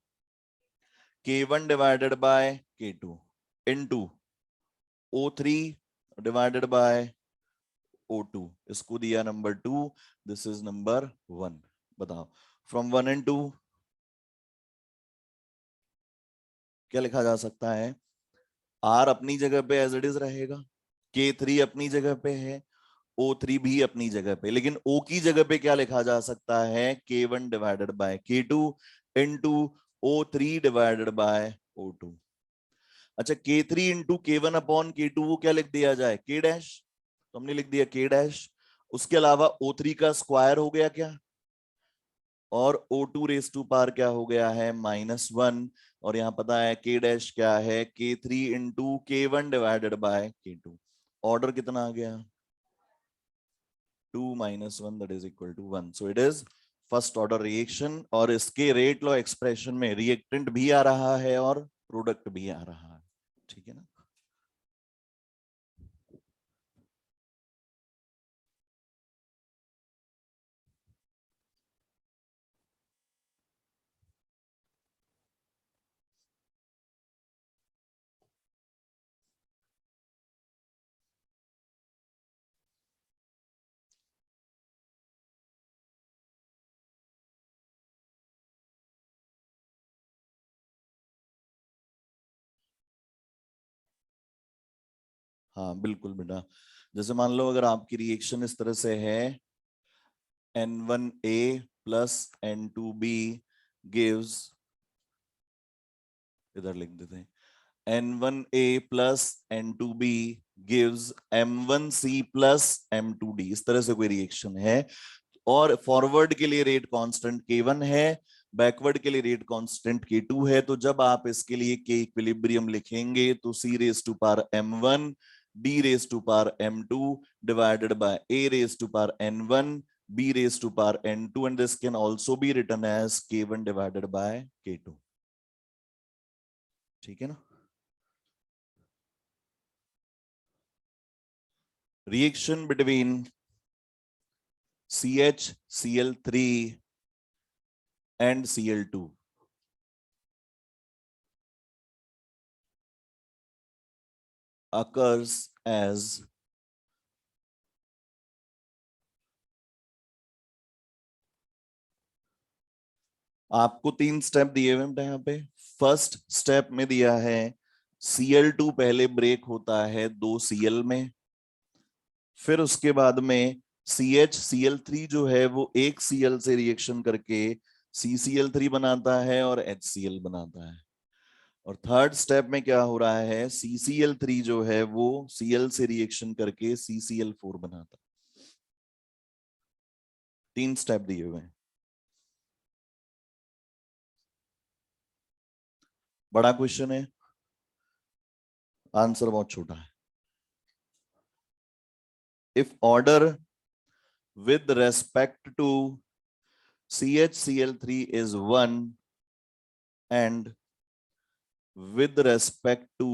K1 divided by K2 into O3 divided by O2। इसको दिया नंबर 2, दिस इज नंबर 1। बताओ फ्रॉम 1 एंड 2 क्या लिखा जा सकता है? R अपनी जगह पे एज इट इज रहेगा, K3 अपनी जगह पे है, O3 भी अपनी जगह पे, लेकिन O की जगह पे क्या लिखा जा सकता है? K1 divided by K2 into O3 divided by O2। अच्छा, K3 into K1 upon K2 वो क्या लिख दिया जाए? K dash. तो हमने लिख दिया K डैश। उसके अलावा O3 का स्क्वायर हो गया क्या? और O2 रेस टू पावर क्या हो गया है -1, और यहाँ पता है K डैश क्या है, K3 into K1 divided by K2। Order कितना आ गया 2 - 1 that is equal to 1। So it is first order reaction, और इसके रेट लॉ एक्सप्रेशन में रिएक्टेंट भी आ रहा है और प्रोडक्ट भी आ रहा है। ठीक है ना। हाँ बिल्कुल बेटा, जैसे मान लो अगर आपकी रिएक्शन इस तरह से है, N1A प्लस N2B गिव्स, इधर लिख देते हैं, N1A plus N2B gives M1C plus M2D, इस तरह से कोई रिएक्शन है, और फॉरवर्ड के लिए रेट कांस्टेंट K1 है, बैकवर्ड के लिए रेट कांस्टेंट K2 है, तो जब आप इसके लिए K इक्विलिब्रियम लिखेंगे तो C raise to power M1 D raise to power M2 divided by A raise to power N1 B raise to power N2, and this can also be written as K1 divided by K2। ठीक है ना। Reaction between CH Cl3 and Cl2 occurs as आपको 3 step दिए हुए हैं यहाँ पे। First step में दिया है Cl2 पहले ब्रेक होता है 2 Cl में, फिर उसके बाद में CH Cl3 जो है वो एक Cl से रिएक्शन करके CCl3 बनाता है और HCl बनाता है, और थर्ड स्टेप में क्या हो रहा है, CCl3 जो है वो Cl से रिएक्शन करके CCl4 बनाता है। 3 स्टेप दिए हुए हैं। बड़ा क्वेश्चन है, आंसर बहुत छोटा है। If order with respect to CHCl3 is 1 and with respect to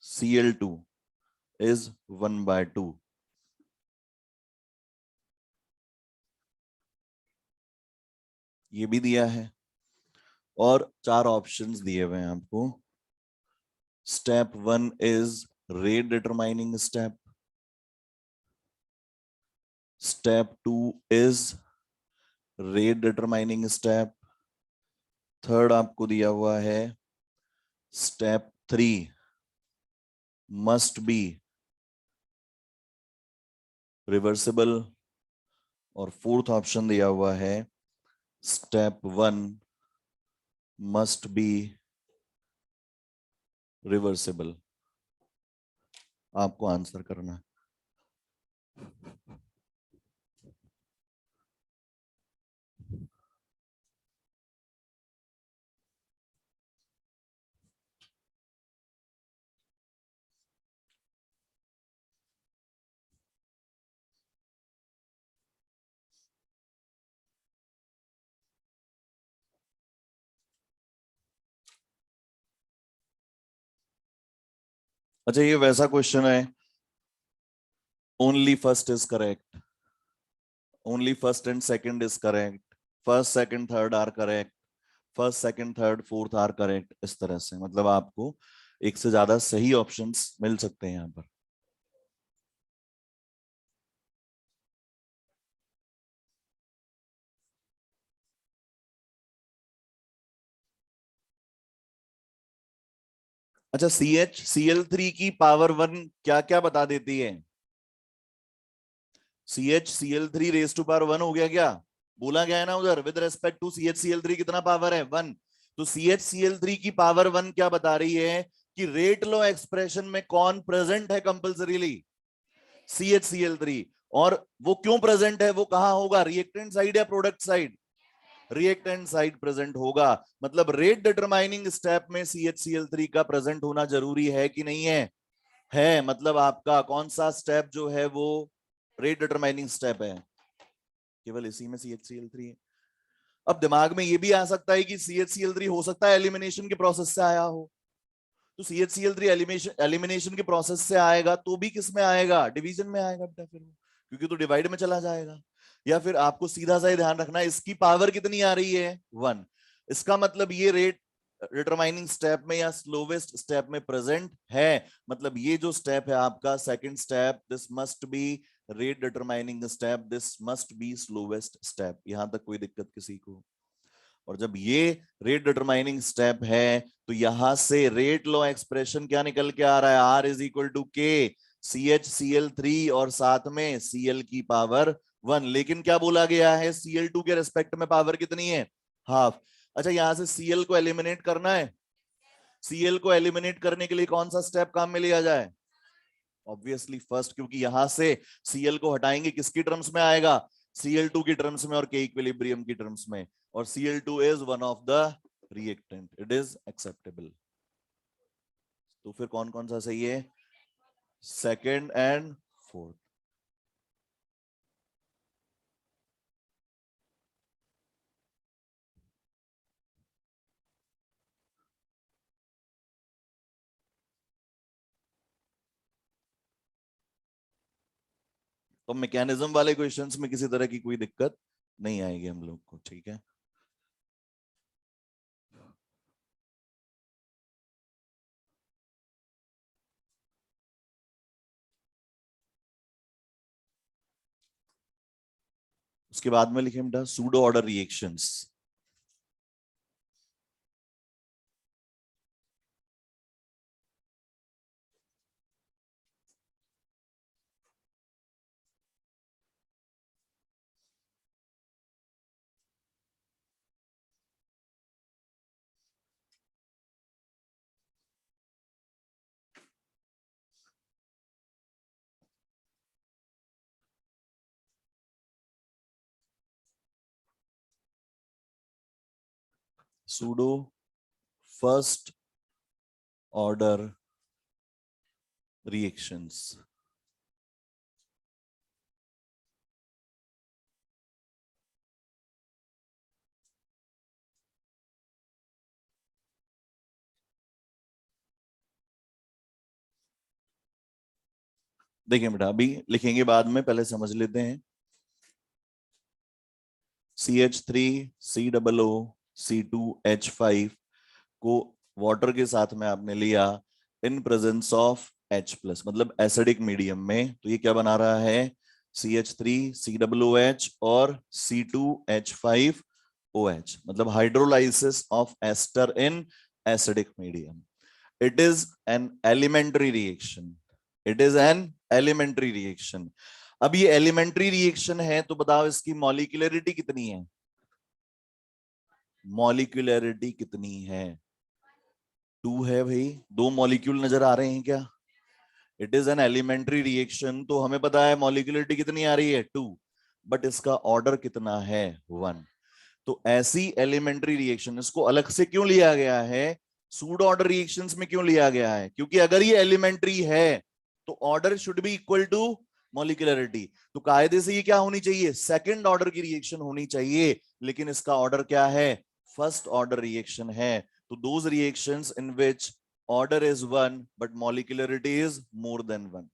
Cl2 is 1/2, ये भी दिया है, और 4 ऑप्शंस दिए हुए हैं आपको। Step 1 is rate determining step, step 2 is rate determining step, third आपको दिया हुआ है स्टेप 3 मस्ट बी रिवर्सिबल, और फोर्थ ऑप्शन दिया हुआ है स्टेप 1 मस्ट बी रिवर्सिबल। आपको आंसर करना है। अच्छा, ये वैसा क्वेश्चन है, only first is correct, only first and second is correct, first second third are correct, first second third fourth are correct, इस तरह से, मतलब आपको एक से ज्यादा सही ऑप्शंस मिल सकते हैं यहाँ पर। अच्छा, CHCl3 की पावर 1 क्या क्या बता देती है? CHCl3 रेज टू पावर 1 हो गया क्या? बोला गया है ना उधर, विद रेस्पेक्ट टू CHCl3 कितना पावर है? 1। तो CHCl3 की पावर 1 क्या बता रही है कि रेट लॉ एक्सप्रेशन में कौन प्रेजेंट है कंपल्सरीली? CHCl3। और वो क्यों प्रेजेंट है, वो कहां होगा, रिएक्टेंट साइड या product side? Reactant side present होगा। मतलब रेट डिटरमाइनिंग स्टेप में CHCl3 का प्रेजेंट होना जरूरी है कि नहीं है। मतलब आपका कौन सा स्टेप जो है वो रेट डिटरमाइनिंग स्टेप है, केवल इसी में CHCl3 है। अब दिमाग में ये भी आ सकता है कि CHCl3 हो सकता है एलिमिनेशन के प्रोसेस से आया हो, तो CHCl3 एलिमिनेशन के प्रोसेस से आएगा तो भी किस में आएगा, डिवीजन में आएगा बेटा फिर, क्योंकि तो डिवाइड में चला जाएगा। या फिर आपको सीधा सा ही ध्यान रखना है इसकी पावर कितनी आ रही है 1, इसका मतलब ये रेट डिटरमाइनिंग स्टेप में या स्लोवेस्ट स्टेप में प्रेजेंट है। मतलब ये जो स्टेप है आपका second step, this must be rate determining step, this must be slowest step. यहां तक कोई दिक्कत किसी को? और जब ये रेट डिटरमाइनिंग स्टेप है तो यहां से रेट लॉ एक्सप्रेशन क्या निकल के आ रहा है, R इज इक्वल टू के CHCl3 और साथ में Cl की पावर 1। लेकिन क्या बोला गया है, Cl2 के रेस्पेक्ट में पावर कितनी है, हाफ। अच्छा यहां से Cl को एलिमिनेट करना है, Cl को एलिमिनेट करने के लिए कौन सा स्टेप काम में लिया जाए, ऑब्वियसली फर्स्ट, क्योंकि यहां से Cl को हटाएंगे किसकी टर्म्स में आएगा, Cl2 की टर्म्स में और K इक्विलिब्रियम की टर्म्स में, और Cl2 is one of the reactant, it is acceptable. तो फिर कौन कौन सा सही है, सेकंड एंड फोर्थ। तो मैकेनिज्म वाले क्वेश्चंस में किसी तरह की कोई दिक्कत नहीं आएगी हम लोग को, ठीक है। उसके बाद में लिखे बेटा pseudo order reactions. Pseudo first order reactions. देखिए बेटा अभी लिखेंगे बाद में, पहले समझ लेते हैं। CH3COO को वाटर के साथ में आपने लिया in presence of H plus, मतलब एसिडिक मीडियम में, तो ये क्या बना रहा है, CH3COOH और C2H5OH, मतलब hydrolysis of ester in acidic medium. It is an elementary reaction, it is an elementary reaction. अब ये एलिमेंट्री रिएक्शन है तो बताओ इसकी मॉलिक्यूलरिटी कितनी है, मॉलिक्यूलरिटी कितनी है, 2 है भाई। 2 मॉलिक्यूल नजर आ रहे हैं क्या, it is an elementary reaction, तो हमें पता है मॉलिक्यूलरिटी कितनी आ रही है 2, बट इसका ऑर्डर कितना है 1। तो ऐसी एलिमेंट्री रिएक्शन, इसको अलग से क्यों लिया गया है, सूडो ऑर्डर रिएक्शंस में क्यों लिया गया है, क्योंकि अगर ये एलिमेंट्री है तो order should be equal to molecularity. तो कायदे से ये क्या होनी चाहिए, सेकंड ऑर्डर की रिएक्शन होनी चाहिए, लेकिन इसका ऑर्डर क्या है, फर्स्ट ऑर्डर रिएक्शन है। तो those reactions in which order is 1 but molecularity is more than 1,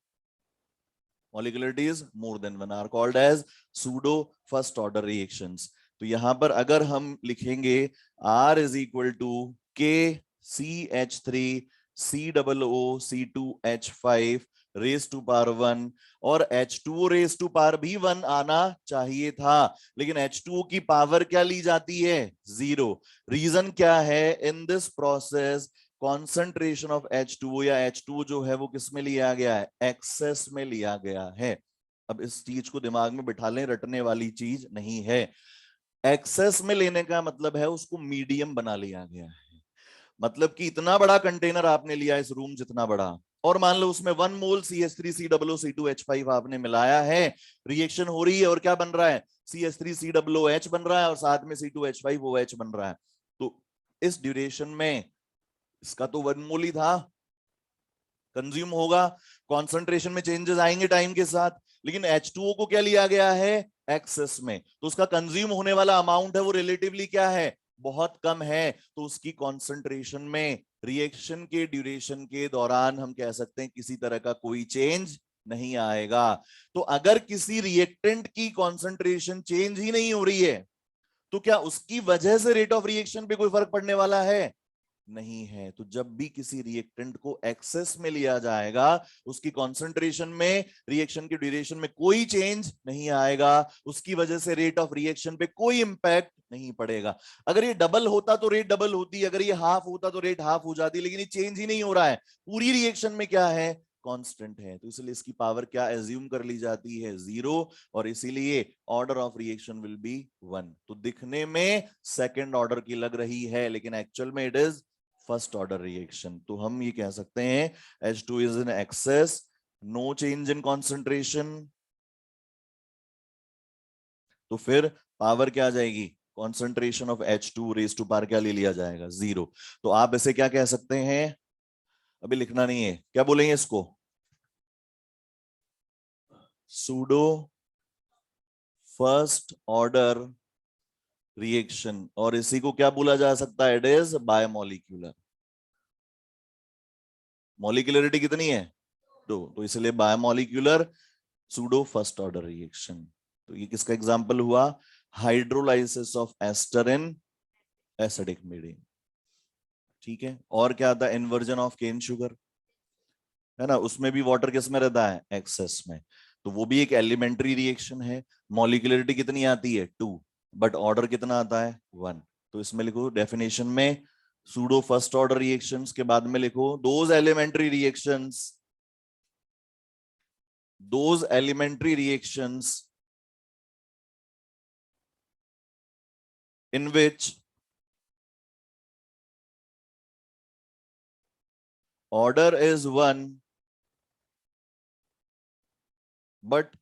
molecularity is more than 1 are called as pseudo first order reactions। तो यहां पर अगर हम लिखेंगे R is equal to K CH3COOC2H5 raise to power 1, और H2O raise to power भी 1 आना चाहिए था, लेकिन H2O की पावर क्या ली जाती है 0। रीजन क्या है, in this process concentration of H2O या H2O जो है वो किस में लिया गया है, एक्सेस में लिया गया है। अब इस चीज को दिमाग में बिठा लें, रटने वाली चीज नहीं है। एक्सेस में लेने का मतलब है उसको मीडियम बना लिया गया है, मतलब कि इतना बड़ा कंटेनर आपने लिया इस रूम जितना बड़ा, और मान लो उसमें 1 मोल CH3COO C2H5 आपने मिलाया है, रिएक्शन हो रही है और क्या बन रहा है, CH3COOH बन रहा है और साथ में C2H5OH बन रहा है। तो इस ड्यूरेशन में इसका तो 1 मोल ही था, कंज्यूम होगा, कॉन्सेंट्रेशन में चेंजेस आएंगे टाइम के साथ, लेकिन H2O को क्या लिया गया है, एक्सेस में, तो उसका कंज्यूम होने वाला अमाउंट है वो रिलेटिवली क्या है, बहुत कम है, तो उसकी कॉन्सेंट्रेशन में रिएक्शन के ड्यूरेशन के दौरान हम कह सकते हैं किसी तरह का कोई चेंज नहीं आएगा। तो अगर किसी रिएक्टेंट की कॉन्सेंट्रेशन चेंज ही नहीं हो रही है तो क्या उसकी वजह से रेट ऑफ रिएक्शन पे कोई फर्क पड़ने वाला है, नहीं है। तो जब भी किसी रिएक्टेंट को एक्सेस में लिया जाएगा उसकी कॉन्सेंट्रेशन में रिएक्शन की ड्यूरेशन में कोई चेंज नहीं आएगा, उसकी वजह से रेट ऑफ रिएक्शन पे कोई इंपैक्ट नहीं पड़ेगा। अगर ये डबल होता तो रेट डबल होती, अगर ये हाफ होता तो रेट हाफ हो जाती, लेकिन ये चेंज ही नहीं हो रहा है, पूरी रिएक्शन में क्या है, कांस्टेंट है, तो इसलिए इसकी पावर क्या एज्यूम कर ली जाती है, 0, और इसीलिए order of reaction will be 1। तो दिखने में सेकंड ऑर्डर की लग रही है लेकिन एक्चुअल में it is first order reaction. तो हम ये कह सकते हैं H2 is in excess, no change in concentration, तो फिर पावर क्या आ जाएगी, concentration of H2 raise to power क्या ले लिया जाएगा, 0। तो आप इसे क्या कह सकते हैं, अभी लिखना नहीं है, क्या बोलेंगे इसको, सूडो फर्स्ट ऑर्डर रिएक्शन, और इसी को क्या बोला जा सकता है, इट इज बायोमोलिक्यूलर। मॉलिक्यूलरिटी कितनी है, 2, तो इसलिए bimolecular pseudo first order reaction. तो ये किसका एग्जांपल हुआ, hydrolysis of ester in acidic medium. ठीक है, और क्या आता है, इन्वर्जन ऑफ केन शुगर, है ना, उसमें भी वाटर किस में रहता है, एक्सेस में, तो वो भी एक एलिमेंट्री रिएक्शन है। मॉलिक्यूलरिटी कितनी आती है, 2, बट ऑर्डर कितना आता है, 1। तो इसमें लिखो डेफिनेशन में सूडो फर्स्ट ऑर्डर रिएक्शंस के बाद में लिखो those elementary reactions in which order is 1 but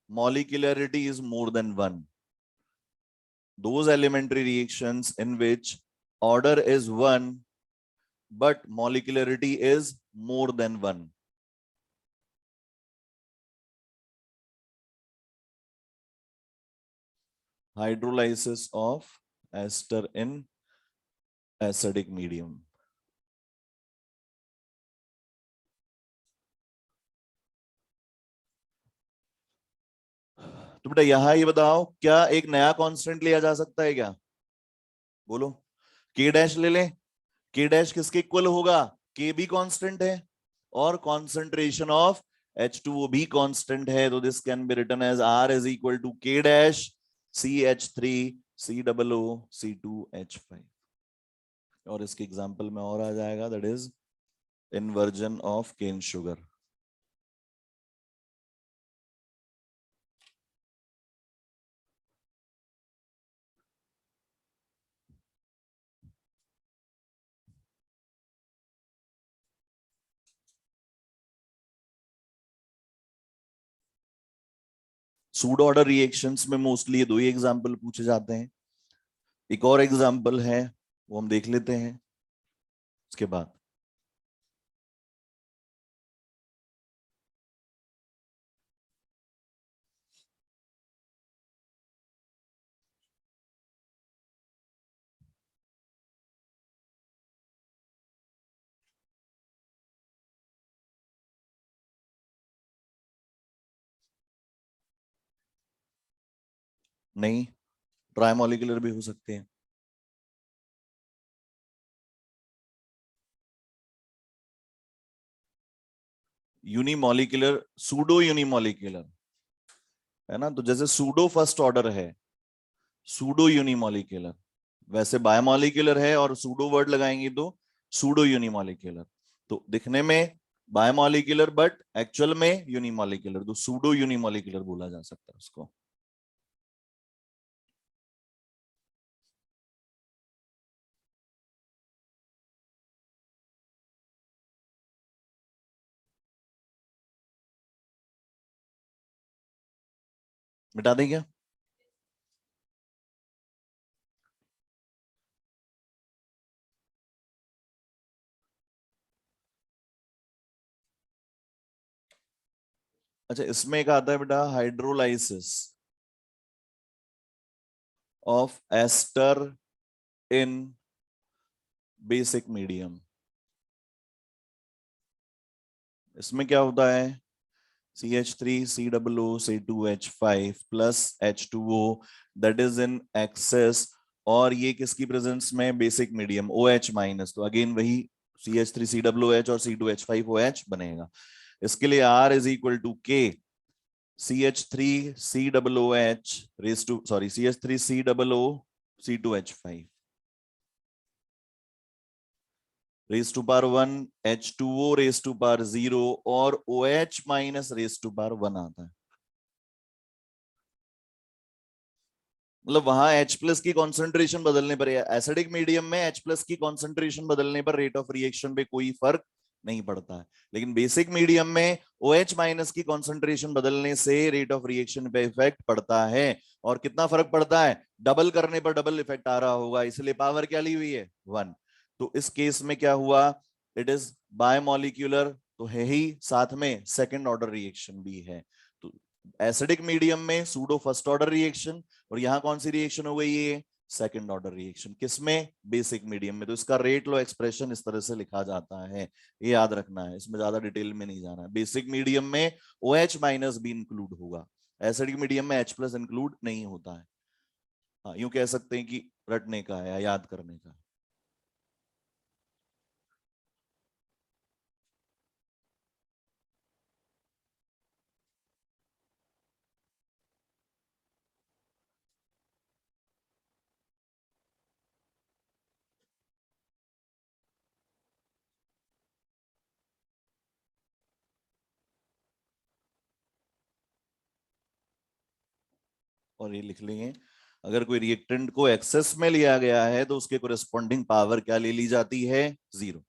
molecularity is more than 1, those elementary reactions in which order is 1 but molecularity is more than 1, hydrolysis of ester in acidic medium। तो बेटा यहां ये बताओ, क्या एक नया कांस्टेंट लिया जा सकता है क्या, बोलो, के डैश ले लें, के डैश किसके इक्वल होगा, के भी कांस्टेंट है और कॉन्सेंट्रेशन ऑफ H2O भी कांस्टेंट है, तो this can be written as R is equal to K dash CH3COO C2H5। और इसके एग्जांपल में और आ जाएगा, that is inversion of cane sugar. Pseudo order reactions में मोस्टली ये दो ही एग्जांपल पूछे जाते हैं। एक और एग्जांपल है वो हम देख लेते हैं उसके बाद। नहीं, ट्राइमोलिकुलर भी हो सकते हैं। यूनिमोलिकुलर, सूडो यूनिमोलिकुलर, है ना, तो जैसे सूडो फर्स्ट ऑर्डर है, सूडो यूनिमोलिकुलर, वैसे बायोमोलिकुलर है और सूडो वर्ड लगाएंगे तो सूडो यूनिमोलिकुलर। तो दिखने में बायोमोलिकुलर बट एक्चुअल में यूनिमोलिकुलर, तो सूडो यूनिमोलिकुलर बोला जा सकता है उसको। मिटा दें क्या? अच्छा, इसमें एक आता है बेटा hydrolysis of ester in basic medium. इसमें क्या होता है? CH3 COO C2H5 plus H2O that is in excess, और ये किसकी प्रेजेंस में? बेसिक मीडियम OH माइनस, तो अगेन वही CH3COOH और C2H5OH बनेगा। इसके लिए R is equal to K CH3COOH raise to sorry CH3COO C2H5 raise to power 1, H2O raise to power 0 और OH minus raise to power 1 आता है। मतलब वहां H प्लस की कॉन्सेंट्रेशन बदलने पर, एसिडिक मीडियम में H प्लस की कॉन्सेंट्रेशन बदलने पर रेट ऑफ रिएक्शन पे कोई फर्क नहीं पड़ता है, लेकिन बेसिक मीडियम में OH माइनस की कॉन्सेंट्रेशन बदलने से रेट ऑफ रिएक्शन पे इफेक्ट पड़ता है। और कितना फर्क पड़ता है? डबल करने पर डबल इफेक्ट आ रहा होगा, इसलिए पावर क्या ली हुई है? 1। तो इस केस में क्या हुआ? इट इज बायोमोलिक्यूलर तो है ही, साथ में सेकेंड ऑर्डर रिएक्शन भी है। तो एसिडिक मीडियम में सूडो फर्स्ट ऑर्डर रिएक्शन, और यहां कौन सी रिएक्शन हो गई है? Second order reaction. किसमें? बेसिक मीडियम में। तो इसका रेट लॉ एक्सप्रेशन इस तरह से लिखा जाता है, ये याद रखना है, इसमें ज्यादा डिटेल में नहीं जाना है। बेसिक मीडियम में OH माइनस भी इंक्लूड होगा, एसिडिक मीडियम में H प्लस इंक्लूड नहीं होता है। हाँ, यूं कह सकते हैं कि रटने का है या याद करने का। और ये लिख लेंगे, अगर कोई रिएक्टेंट को एक्सेस में लिया गया है तो उसके कोरेस्पॉन्डिंग पावर क्या ले ली जाती है? 0।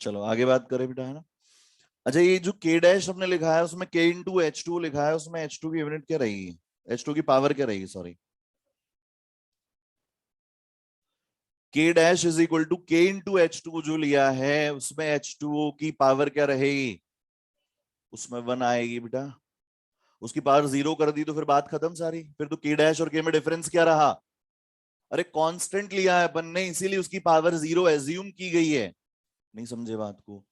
चलो आगे बात करें बेटा, है ना। अच्छा, ये जो K डैश हमने लिखा है उसमें K × H2 लिखा है, उसमें H2 की यूनिट क्या रहेगी? H2 की पावर क्या रहेगी? Sorry, K dash is equal to K × H2 जो लिया है उसमें H2O की पावर क्या रहेगी? उसमें 1 आएगी बेटा। उसकी पावर 0 कर दी तो फिर बात खत्म सारी, फिर तो K डैश और K में डिफरेंस क्या रहा? अरे कांस्टेंट लिया है अपन ने, इसीलिए उसकी पावर 0 एज्यूम की गई है। नहीं समझे बात को?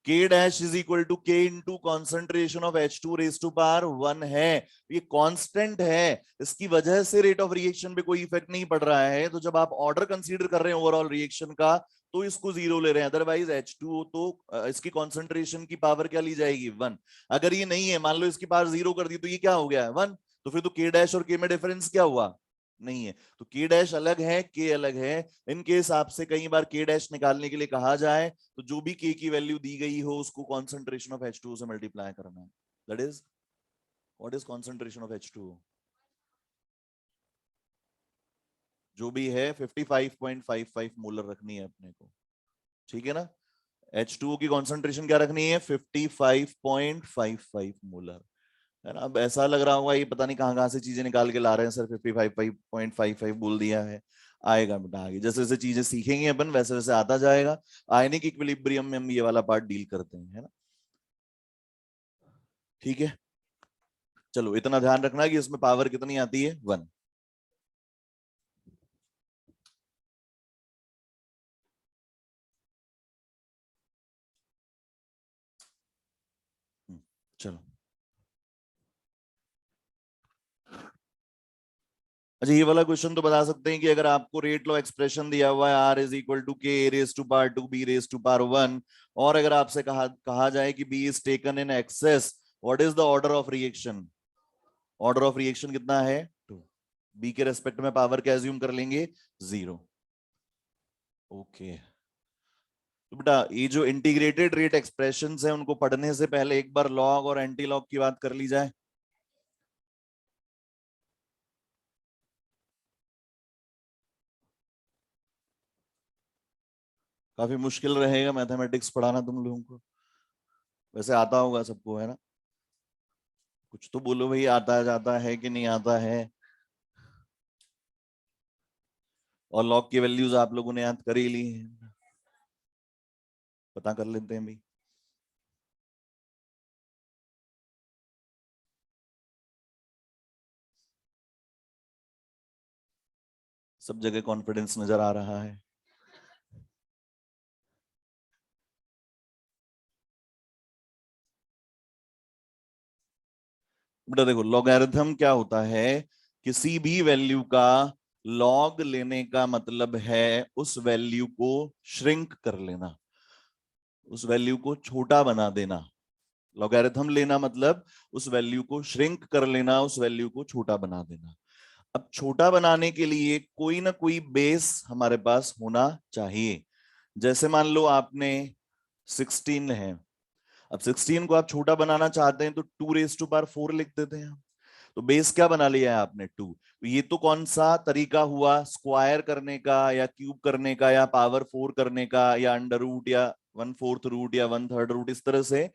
K dash is equal to K into concentration of H2 raise to power 1 है। ये कांस्टेंट है, इसकी वजह से रेट ऑफ रिएक्शन पे कोई इफेक्ट नहीं पड़ रहा है। तो जब आप ऑर्डर कंसीडर कर रहे हैं ओवरऑल रिएक्शन का तो इसको 0 ले रहे हैं, अदरवाइज H2O तो इसकी कॉन्सेंट्रेशन की पावर क्या ली जाएगी? 1। अगर ये नहीं है, मान लो इसकी पावर 0 कर दी तो ये क्या हो गया? 1। तो फिर तो K डैश और K में डिफरेंस क्या हुआ? नहीं है। तो K डैश अलग है, K अलग है। इनके हिसाब से कई बार K डैश निकालने के लिए कहा जाए तो जो भी K की वैल्यू दी गई हो उसको कॉन्सेंट्रेशन ऑफ H2O से मल्टीप्लाई करना है। That is, what is concentration of H2O? जो भी है 55.55 मोलर रखनी है अपने को, ठीक है ना। H2O की कॉन्सेंट्रेशन क्या रखनी है? 55.55 मोलर, है ना। अब ऐसा लग रहा होगा ये पता नहीं कहां कहां से चीजें निकाल के ला रहे हैं सर, 55.55 बोल दिया है। आएगा बेटा आगे, जैसे जैसे चीजें सीखेंगे अपन वैसे वैसे आता जाएगा। आयनिक इक्विलिब्रियम में हम ये वाला पार्ट डील करते हैं, है ना। ठीक है। चलो इतना ध्यान रखना कि इसमें पावर कितनी आती है, 1। चलो अच्छा, ये वाला क्वेश्चन तो बता सकते हैं कि अगर आपको रेट लॉ एक्सप्रेशन दिया हुआ है R is equal to K raise to power 2 B raise to power 1, और अगर आपसे कहा जाए कि B is taken in excess, what is the order of reaction? Order of reaction कितना है, 2। बी के रेस्पेक्ट में पावर क्या एज्यूम कर लेंगे, 0। ओके, तो बेटा ये जो इंटीग्रेटेड रेट एक्सप्रेशंस है उनको पढ़ने से पहले एक बार लॉग और एंटी लॉग की बात कर ली जाए। काफी मुश्किल रहेगा मैथमेटिक्स पढ़ाना तुम लोगों को, वैसे आता होगा सबको, है ना? कुछ तो बोलो भाई, आता जाता है कि नहीं आता है? और लॉग की वैल्यूज आप लोगों ने याद कर ही ली है, पता कर लेते हैं भाई। सब जगह कॉन्फिडेंस नजर आ रहा है। बेटा देखो, लॉगरिथम क्या होता है, किसी भी वैल्यू का लॉग लेने का मतलब है उस वैल्यू को श्रिंक कर लेना, उस वैल्यू को छोटा बना देना। लॉगरिथम लेना मतलब उस वैल्यू को श्रिंक कर लेना, उस वैल्यू को छोटा बना देना। अब छोटा बनाने के लिए कोई ना कोई बेस हमारे पास होना चाहिए। जैसे मान लो आपने 16 है, अब 16 को आप छोटा बनाना चाहते हैं तो 2 रेज टू पावर 4 लिख देते हैं। तो बेस क्या बना लिया है आपने, 2। तो ये तो कौन सा तरीका हुआ, स्क्वायर करने का या क्यूब करने का या पावर 4 करने का या अंडर रूट या 1/4 रूट या 1/3 रूट, इस तरह से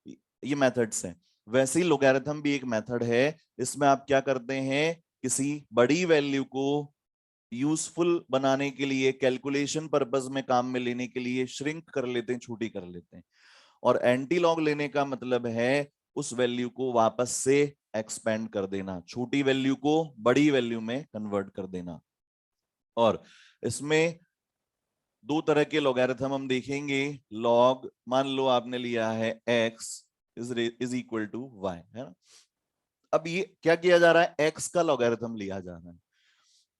ये मेथड्स हैं। वैसे ही लोगैरिथम भी एक मेथड है। इसमें आप क्या करते हैं, किसी बड़ी वैल्यू को यूजफुल बनाने के लिए, कैलकुलेशन पर्पस में काम में लेने के लिए श्रिंक कर लेते हैं, छोटी कर लेते हैं। और एंटी लॉग लेने का मतलब है उस वैल्यू को वापस से एक्सपेंड कर देना, छोटी वैल्यू को बड़ी वैल्यू में कन्वर्ट कर देना। और इसमें दो तरह के लॉगरिथम हम देखेंगे। लॉग, मान लो आपने लिया है x is equal to y, है ना? अब ये क्या किया जा रहा है, x का लॉगरिथम लिया जा रहा है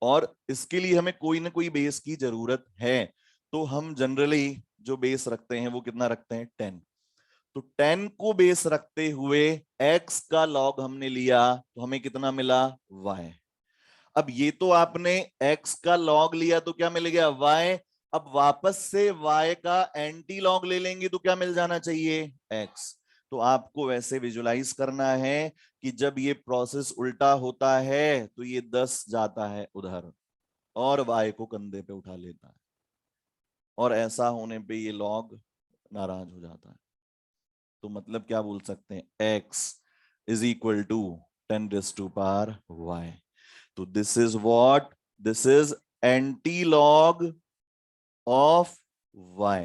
और इसके लिए हमें कोई ना कोई बेस की जरूरत है। तो हम जनरली जो बेस रखते हैं वो कितना रखते हैं, 10। तो 10 को बेस रखते हुए x का लॉग हमने लिया तो हमें कितना मिला, y। अब ये तो आपने x का लॉग लिया तो क्या मिल गया, y। अब वापस से y का एंटी लॉग ले लेंगे तो क्या मिल जाना चाहिए, x। तो आपको वैसे विजुलाइज करना है कि जब ये प्रोसेस उल्टा होता है तो ये 10 जाता है उधर और y को कंधे पे उठा लेता है, और ऐसा होने पे ये लॉग नाराज हो जाता है। तो मतलब क्या बोल सकते हैं, x is equal to 10 raise to power y। तो this is what, this is antilog of y।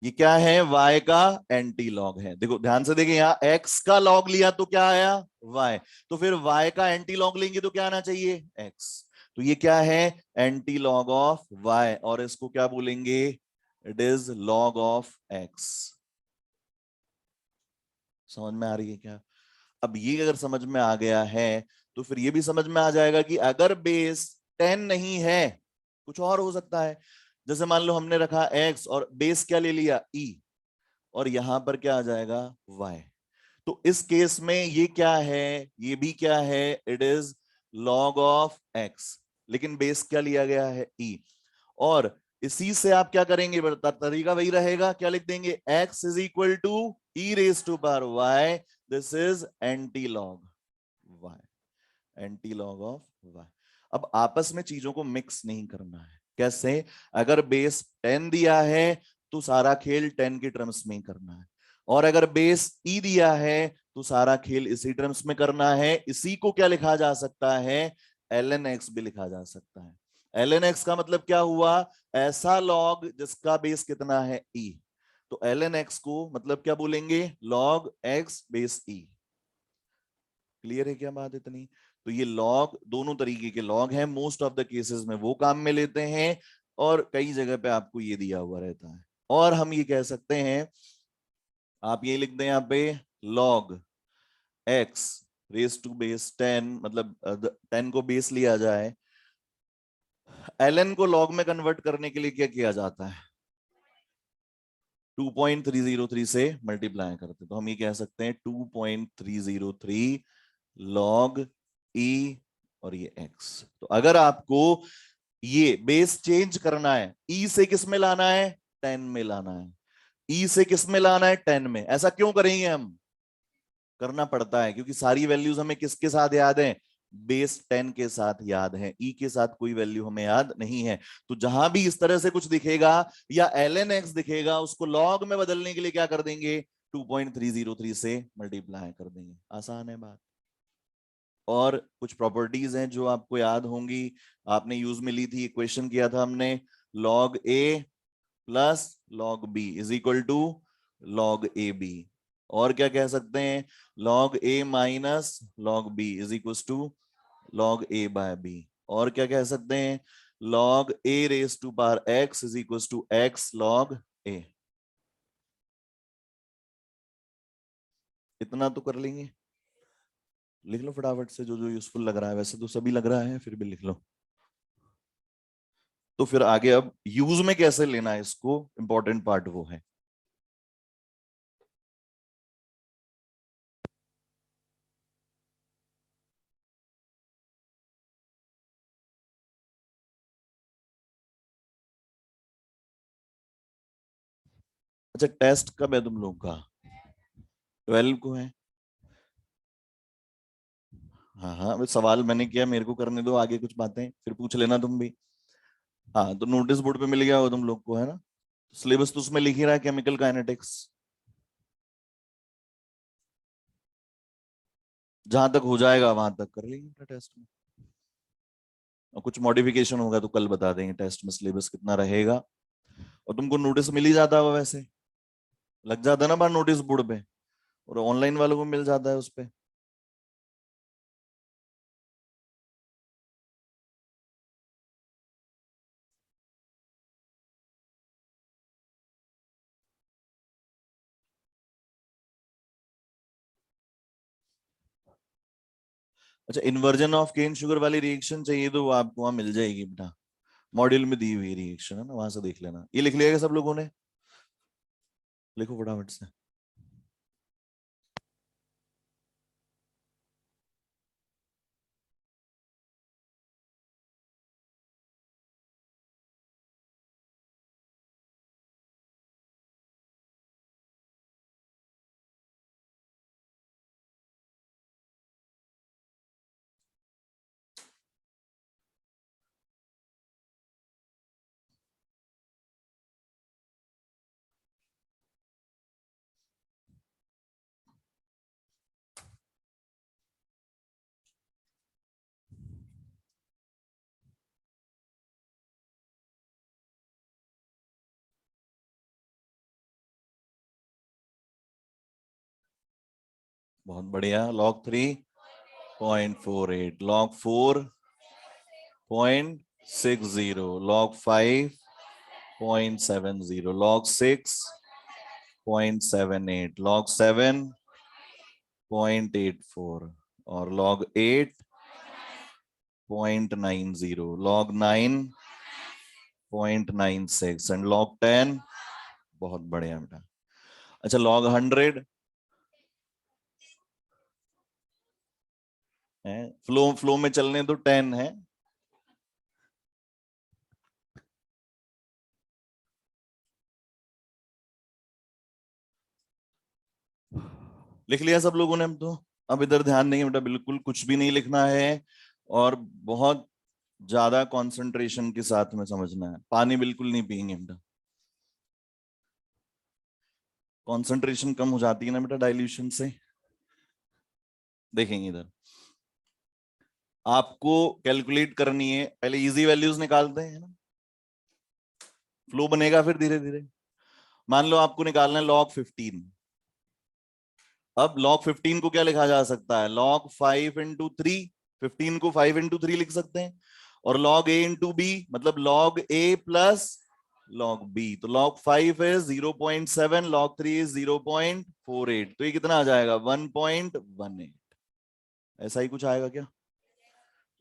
ये क्या है, y का एंटी लॉग है। देखो ध्यान से देखिए, यहां x का लॉग लिया तो क्या आया, y। तो फिर y का एंटी लॉग लेंगे तो क्या आना चाहिए, x। तो ये क्या है, एंटी लॉग ऑफ y, और इसको क्या बोलेंगे, it is log of x। समझ में आ रही है क्या? अब ये अगर समझ में आ गया है तो फिर ये भी समझ में आ जाएगा कि अगर बेस 10 नहीं है, कुछ और हो सकता है। जैसे मान लो हमने रखा x और बेस क्या ले लिया, e, और यहां पर क्या आ जाएगा, y। तो इस केस में ये क्या है, ये भी क्या है, it is log of x, लेकिन बेस क्या लिया गया है, e। और इसी से आप क्या करेंगे, तरीका वही रहेगा, क्या लिख देंगे, x is equal to E raise to power y, this is antilog y, antilog of y। अब आपस में चीजों को मिक्स नहीं करना है। कैसे, अगर बेस 10 दिया है तो सारा खेल 10 के टर्म्स में ही करना है, और अगर बेस e दिया है तो सारा खेल इसी टर्म्स में करना है। इसी को क्या लिखा जा सकता है, ln x भी लिखा जा सकता है। ln x का मतलब क्या हुआ, ऐसा लॉग जिसका बेस कितना है, e। तो ln x को मतलब क्या बोलेंगे, log x base e। Clear है क्या बात इतनी? तो ये लॉग दोनों तरीके के लॉग हैं, मोस्ट ऑफ द केसेस में वो काम में लेते हैं और कई जगह पे आपको ये दिया हुआ रहता है। और हम ये कह सकते हैं, आप ये लिख दें यहाँ पे log x raise to base 10, मतलब 10 को बेस लिया जाए। ln को लॉग में कन्वर्ट करने के लिए क्या किया जाता है? 2.303 से मल्टीप्लाई करते, तो हम ये कह सकते हैं 2.303 लॉग e और ये x। तो अगर आपको ये बेस चेंज करना है, e से किस में लाना है? 10 में लाना है। e से किस में लाना है? 10 में। ऐसा क्यों करेंगे हम? करना पड़ता है क्योंकि सारी वैल्यूज हमें किसके साथ याद है? बेस 10 के साथ याद है, ई के साथ कोई वैल्यू हमें याद नहीं है। तो जहां भी इस तरह से कुछ दिखेगा या ln x दिखेगा, उसको लॉग में बदलने के लिए क्या कर देंगे? 2.303 से मल्टीप्लाई कर देंगे। आसान है बात। और कुछ प्रॉपर्टीज हैं जो आपको याद होंगी, आपने यूज में ली थी, इक्वेशन किया था हमने, log A plus log B is equal to log A B. और क्या कह सकते हैं? Log A minus log B is equal to log A by B. और क्या कह सकते हैं? Log A raise to power X is equal to X log A. इतना तो कर लेंगे। लिख लो फटाफट से जो जो यूजफुल लग रहा है, वैसे तो सभी लग रहा है, फिर भी लिख लो। तो फिर आगे अब यूज में कैसे लेना है इसको, इंपॉर्टेंट पार्ट वो है। अच्छा, टेस्ट कब है तुम लोग का? 12 को है। हाँ हाँ, बस सवाल मैंने किया, मेरे को करने दो, आगे कुछ बातें फिर पूछ लेना तुम भी। हाँ, तो नोटिस बोर्ड पे मिल गया हो तुम लोग को, है ना? सिलेबस तो उसमें लिख ही रहा है, केमिकल काइनेटिक्स। जहां तक हो जाएगा वहां तक कर लेंगे टेस्ट में, और कुछ मॉडिफिकेशन होगा तो कल बता देंगे टेस्ट में सिलेबस कितना रहेगा। और तुमको नोटिस मिल ही जाता होगा वैसे, लग जाता है ना बाहर नोटिस बोर्ड पे, और ऑनलाइन वालों को मिल जाता है उस पे। अच्छा, इन्वर्जन ऑफ केन शुगर वाली रिएक्शन चाहिए तो वो आपको वहां मिल जाएगी बेटा, मॉड्यूल में दी हुई रिएक्शन है ना, वहां से देख लेना। ये लिख लिया सब लोगों ने? लिखो फटाफट से। बहुत बढ़िया। Log 3.48, log 4.60, log 5.70, log 6.78, log 7.84, और लॉग 8.90, लॉग 9.96 एंड लॉग 10। बहुत बढ़िया बेटा। अच्छा, लॉग 100 है, फ्लो फ्लो में चलने तो 10 है। लिख लिया सब लोगों ने? हम तो अब इधर ध्यान देंगे बेटा, बिल्कुल कुछ भी नहीं लिखना है, और बहुत ज्यादा कंसंट्रेशन के साथ में समझना है। पानी बिल्कुल नहीं पियेंगे बेटा, कंसंट्रेशन कम हो जाती है ना बेटा डाइल्यूशन से। देखेंगे इधर, आपको कैलकुलेट करनी है, पहले इजी वैल्यूज निकालते हैं ना, फ्लो बनेगा फिर धीरे धीरे। मान लो आपको निकालना है लॉग 15, अब log 15 को क्या लिखा जा सकता है? log 5 इंटू 3, 15 को 5 इंटू 3 लिख सकते हैं, और log a इंटू b मतलब log a plus log b, तो log 5 is 0.7, log 3 is 0.48, तो ये कितना आ जाएगा? 1.18। ऐसा ही कुछ आएगा क्या?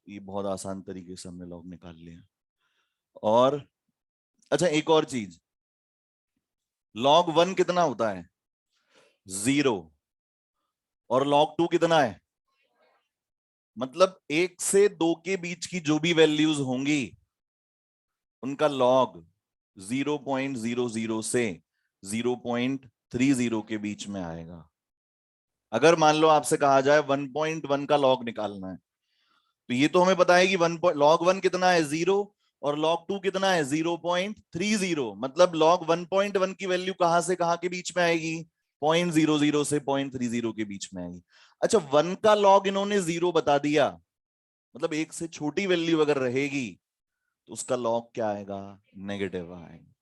ये बहुत आसान तरीके से हमने log निकाल लिया। और अच्छा, एक और चीज, log 1 कितना होता है? 0, और log 2 कितना है? मतलब 1 से 2 के बीच की जो भी वैल्यूज होंगी उनका log 0.00 से 0.30 के बीच में आएगा। अगर मान लो आपसे कहा जाए 1.1 का log निकालना है, तो ये तो हमें पता है कि log 1 कितना है? 0, और log 2 कितना है? 0.30, मतलब log 1.1 की वैल्यू कहां से कहां के बीच में आएगी? 0.00 से 0.30 के बीच में आएगी। अच्छा, 1 का log इन्होंने 0 बता दिया, मतलब 1 से छोटी वैल्यू अगर रहेगी तो उसका लॉग क्या आएगा? नेगेटिव आएगा।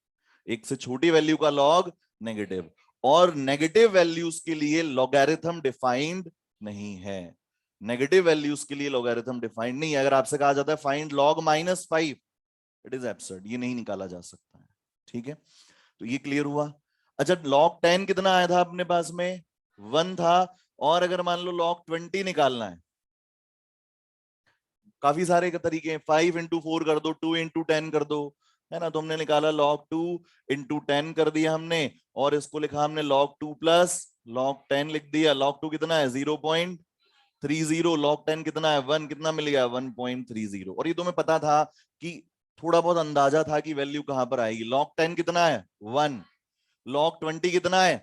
1 से छोटी वैल्यू का लॉग नेगेटिव, और नेगेटिव वैल्यूज के लिए लॉगरिथम डिफाइंड नहीं है। नेगेटिव वैल्यूज के लिए लॉगरिथम डिफाइंड नहीं है। अगर आपसे कहा जाता है find log -5, it is absurd, ये नहीं निकाला जा सकता है। ठीक है, तो ये क्लियर हुआ। अच्छा, log 10 कितना आया था अपने पास में? 1 था। और अगर मान लो log 20 निकालना है, काफी सारे के तरीके हैं, 5 इंटू 4 कर दो, 2 इंटू 10 कर दो, है ना। तो हमने निकाला log 2 इंटू 10 कर दिया हमने, और इसको लिखा हमने log 2 प्लस log 10 लिख दिया। log 2 कितना है? 0.30, log 10 कितना है? 1, कितना मिल गया? 1.30। और ये तो हमें पता था कि थोड़ा बहुत अंदाजा था कि वैल्यू कहां पर आएगी। log 10 कितना है? 1। log 20 कितना है?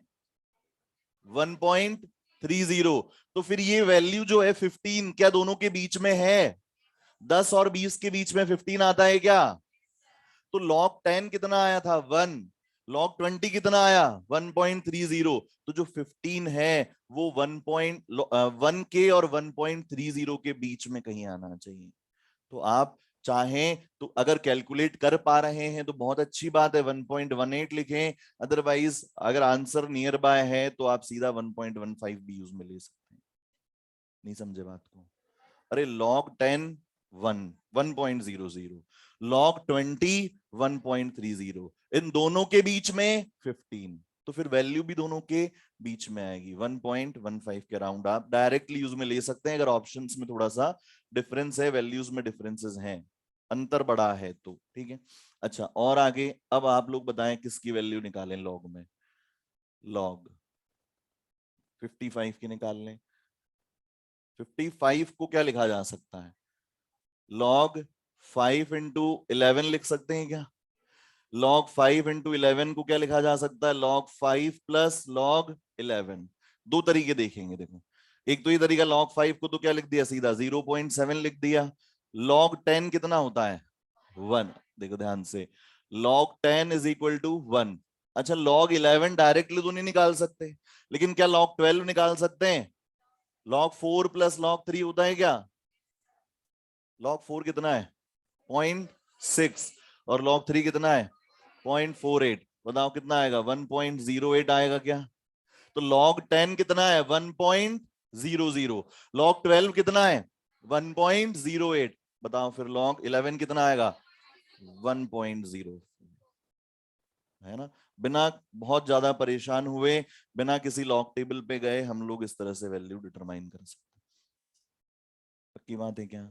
1.30। तो फिर ये वैल्यू जो है 15, क्या दोनों के बीच में है? 10 और 20 के बीच में 15 आता है क्या? तो log 10 कितना आया था? 1। log 20 कितना आया? 1.30। तो जो 15 है वो 1 के और 1.30 के बीच में कहीं आना चाहिए। तो आप चाहें तो अगर कैलकुलेट कर पा रहे हैं तो बहुत अच्छी बात है, 1.18 लिखें। अदरवाइज अगर आंसर नियर बाय है तो आप सीधा 1.15 भी यूज में ले सकते हैं। नहीं समझे बात को? अरे log 10 1 1.00, log 20 1.30, इन दोनों के बीच में 15, तो फिर वैल्यू भी दोनों के बीच में आएगी 1.15 के अराउंड। आप डायरेक्टली यूज में ले सकते हैं अगर ऑप्शंस में थोड़ा सा डिफरेंस है, वैल्यूज में डिफरेंसेस हैं, अंतर बड़ा है तो। ठीक है, अच्छा और आगे अब आप लोग बताएं किसकी वैल्यू निकालें log में? log 55 की निकाल लें। 55 को क्या लिखा जा सकता है? log 5 इंटू 11 लिख सकते हैं क्या? log 5 इंटू 11 को क्या लिखा जा सकता है? log 5 plus log 11। दो तरीके देखेंगे, देखो। एक तो ये तरीका, log 5 को तो क्या लिख दिया? सीधा 0.7 लिख दिया। log 10 कितना होता है? 1। देखो ध्यान से, log 10 इज इक्वल टू 1। अच्छा, log 11 डायरेक्टली तो नहीं निकाल सकते, लेकिन क्या log 12 निकाल सकते हैं? log 4 प्लस log 3 होता है क्या? log 4 कितना है? 0.6, और log 3 कितना है? 0.48। बताओ कितना आएगा? 1.08 आएगा क्या? तो log 10 कितना है? 1.00। log 12 कितना है? 1.08। बताओ फिर log 11 कितना आएगा? 1.0, है ना। बिना बहुत ज्यादा परेशान हुए, बिना किसी लॉग टेबल पे गए, हम लोग इस तरह से वैल्यू डिटरमाइन कर सकते हैं। पक्की बात है क्या?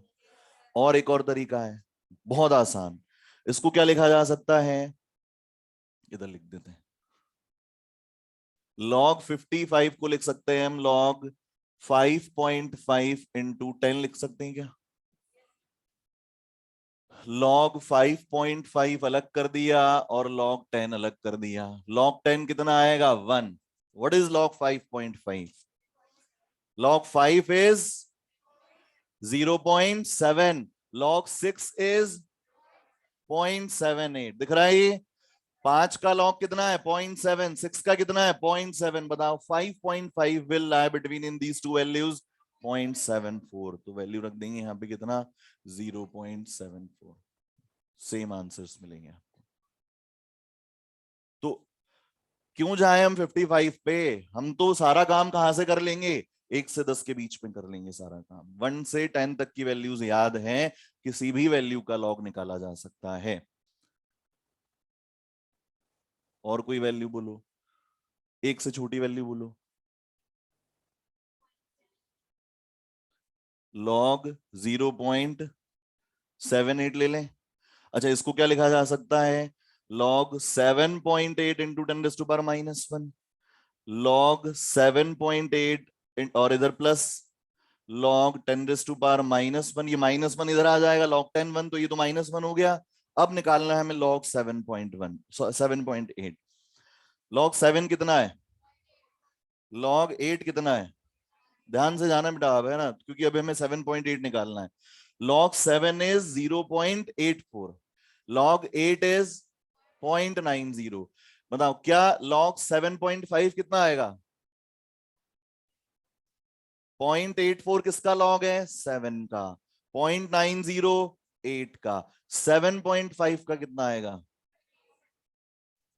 और एक और तरीका है, बहुत आसान। इसको क्या लिखा जा सकता है? इधर लिख देते हैं। log 55 को लिख सकते हैं हम log 5.5 इंटू 10 लिख सकते हैं क्या? log 5.5 अलग कर दिया और log 10 अलग कर दिया। log 10 कितना आएगा? 1। What is log 5.5? log 5 is 0.7, log 6 is 0.78। दिख रहा है ये? 5 का log कितना है? 0.7। 6 का कितना है? 0.7। बताओ 5.5 will lie between in these two values 0.74। तो वैल्यू रख देंगे यहाँ पे कितना? 0.74। सेम आंसर्स मिलेंगे आपको। तो क्यों जाए हम 55 पे? हम तो सारा काम कहां से कर लेंगे? 1 से 10 के बीच में कर लेंगे सारा काम। 1 से 10 तक की वैल्यूज याद हैं, किसी भी वैल्यू का लॉग निकाला जा सकता है। और कोई वैल्यू बोलो, 1 से छोटी वैल्यू बोलो। लॉग 0.78 ले लें। अच्छा, इसको क्या लिखा जा सकता है? लॉग 7.8 इंटू 10⁻⁻1, लॉग 7.8 और इधर प्लस लॉग 10⁻⁻1। ये -1 इधर आ जाएगा, लॉग 10 1, तो ये तो -1 हो गया। अब निकालना है हमें लॉग 7.1 7.8। लॉग 7 कितना है? लॉग 8 कितना है? ध्यान से जाना बेटा, अब है ना, क्योंकि अभी हमें 7.8 निकालना है। log 7 is 0.84, log 8 is 0.90। बताओ क्या log 7.5 कितना आएगा? 0.84 किसका log है? 7 का। 0.90 8 का। 7.5 का कितना आएगा?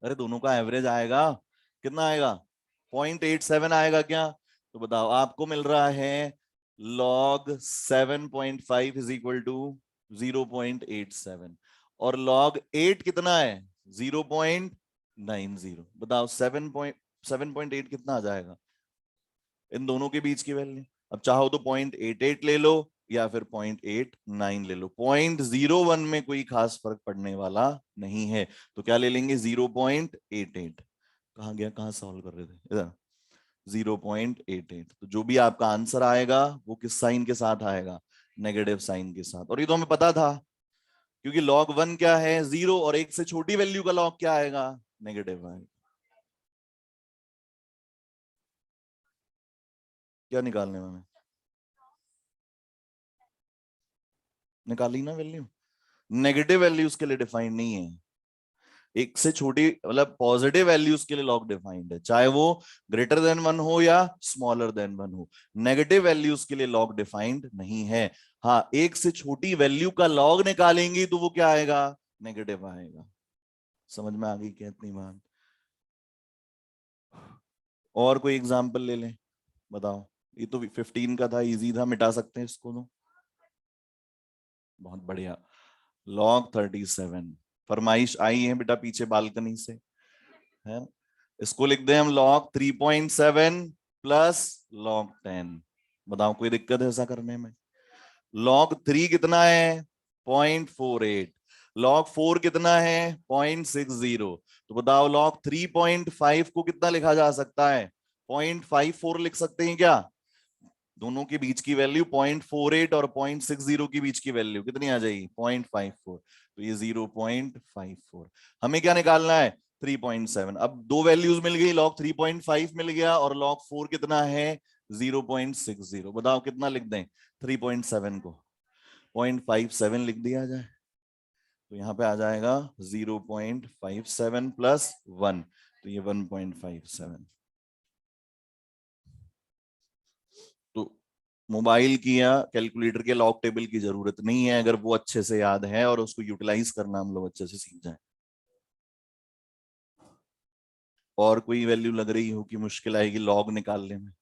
अरे दोनों का एवरेज आएगा। कितना आएगा? 0.87 आएगा क्या? तो बताओ, आपको मिल रहा है log 7.5 इज इक्वल टू 0.87, और log 8 कितना है? 0.90। बताओ 7.8 कितना आ जाएगा इन दोनों के बीच की वैल्यू? अब चाहो तो 0.88 ले लो या फिर 0.89 ले लो। 0.01 में कोई खास फर्क पड़ने वाला नहीं है, तो क्या ले लेंगे? 0.88। कहाँ गया, कहाँ सॉल्व कर रहे थे? इधर। 0.88। तो जो भी आपका आंसर आएगा वो किस साइन के साथ आएगा? नेगेटिव साइन के साथ। और ये तो हमें पता था, क्योंकि log 1 क्या है? 0, और 1 से छोटी वैल्यू का log क्या आएगा? नेगेटिव आएगा। क्या निकालने में? हमें निकाली ना वैल्यू। नेगेटिव वैल्यूज के लिए डिफाइंड नहीं है। 1 से छोटी मतलब पॉजिटिव वैल्यूज के लिए लॉग डिफाइंड है, चाहे वो ग्रेटर देन 1 हो या स्मॉलर देन 1 हो। नेगेटिव वैल्यूज के लिए लॉग डिफाइंड नहीं है। हाँ, 1 से छोटी वैल्यू का लॉग निकालेंगे तो वो क्या आएगा? नेगेटिव आएगा। समझ में आ गई क्या इतनी बात? और कोई एग्जांपल ले लें, बताओ। ये तो 15 का था, इजी था, मिटा सकते हैं इसको तो। बहुत बढ़िया। log 37। फरमाइश आई है बेटा पीछे बालकनी से, है। इसको लिख दें हम log 3.7 प्लस log 10। बताओ कोई दिक्कत है ऐसा करने में? log 3 कितना है? 0.48। log 4 कितना है? 0.60। तो बताओ log 3.5 को कितना लिखा जा सकता है? 0.54 लिख सकते हैं क्या? दोनों के बीच की वैल्यू 0.48 और 0.60 के बीच की वैल्यू कितनी आ जाएगी? 0.54। तो ये 0.54। हमें क्या निकालना है? 3.7। अब दो वैल्यूज मिल गई, log 3.5 मिल गया और log 4 कितना है? 0.60। बताओ कितना लिख दें 3.7 को? 0.57 लिख दिया जाए, तो यहाँ पे आ जाएगा 0.57 प्लस 1, तो ये 1.57। तो मोबाइल की या कैलकुलेटर के लॉग टेबल की जरूरत नहीं है, अगर वो अच्छे से याद है और उसको यूटिलाइज करना हम लोग अच्छे से सीख जाए। और कोई वैल्यू लग रही हो कि मुश्किल आएगी लॉग निकालने में?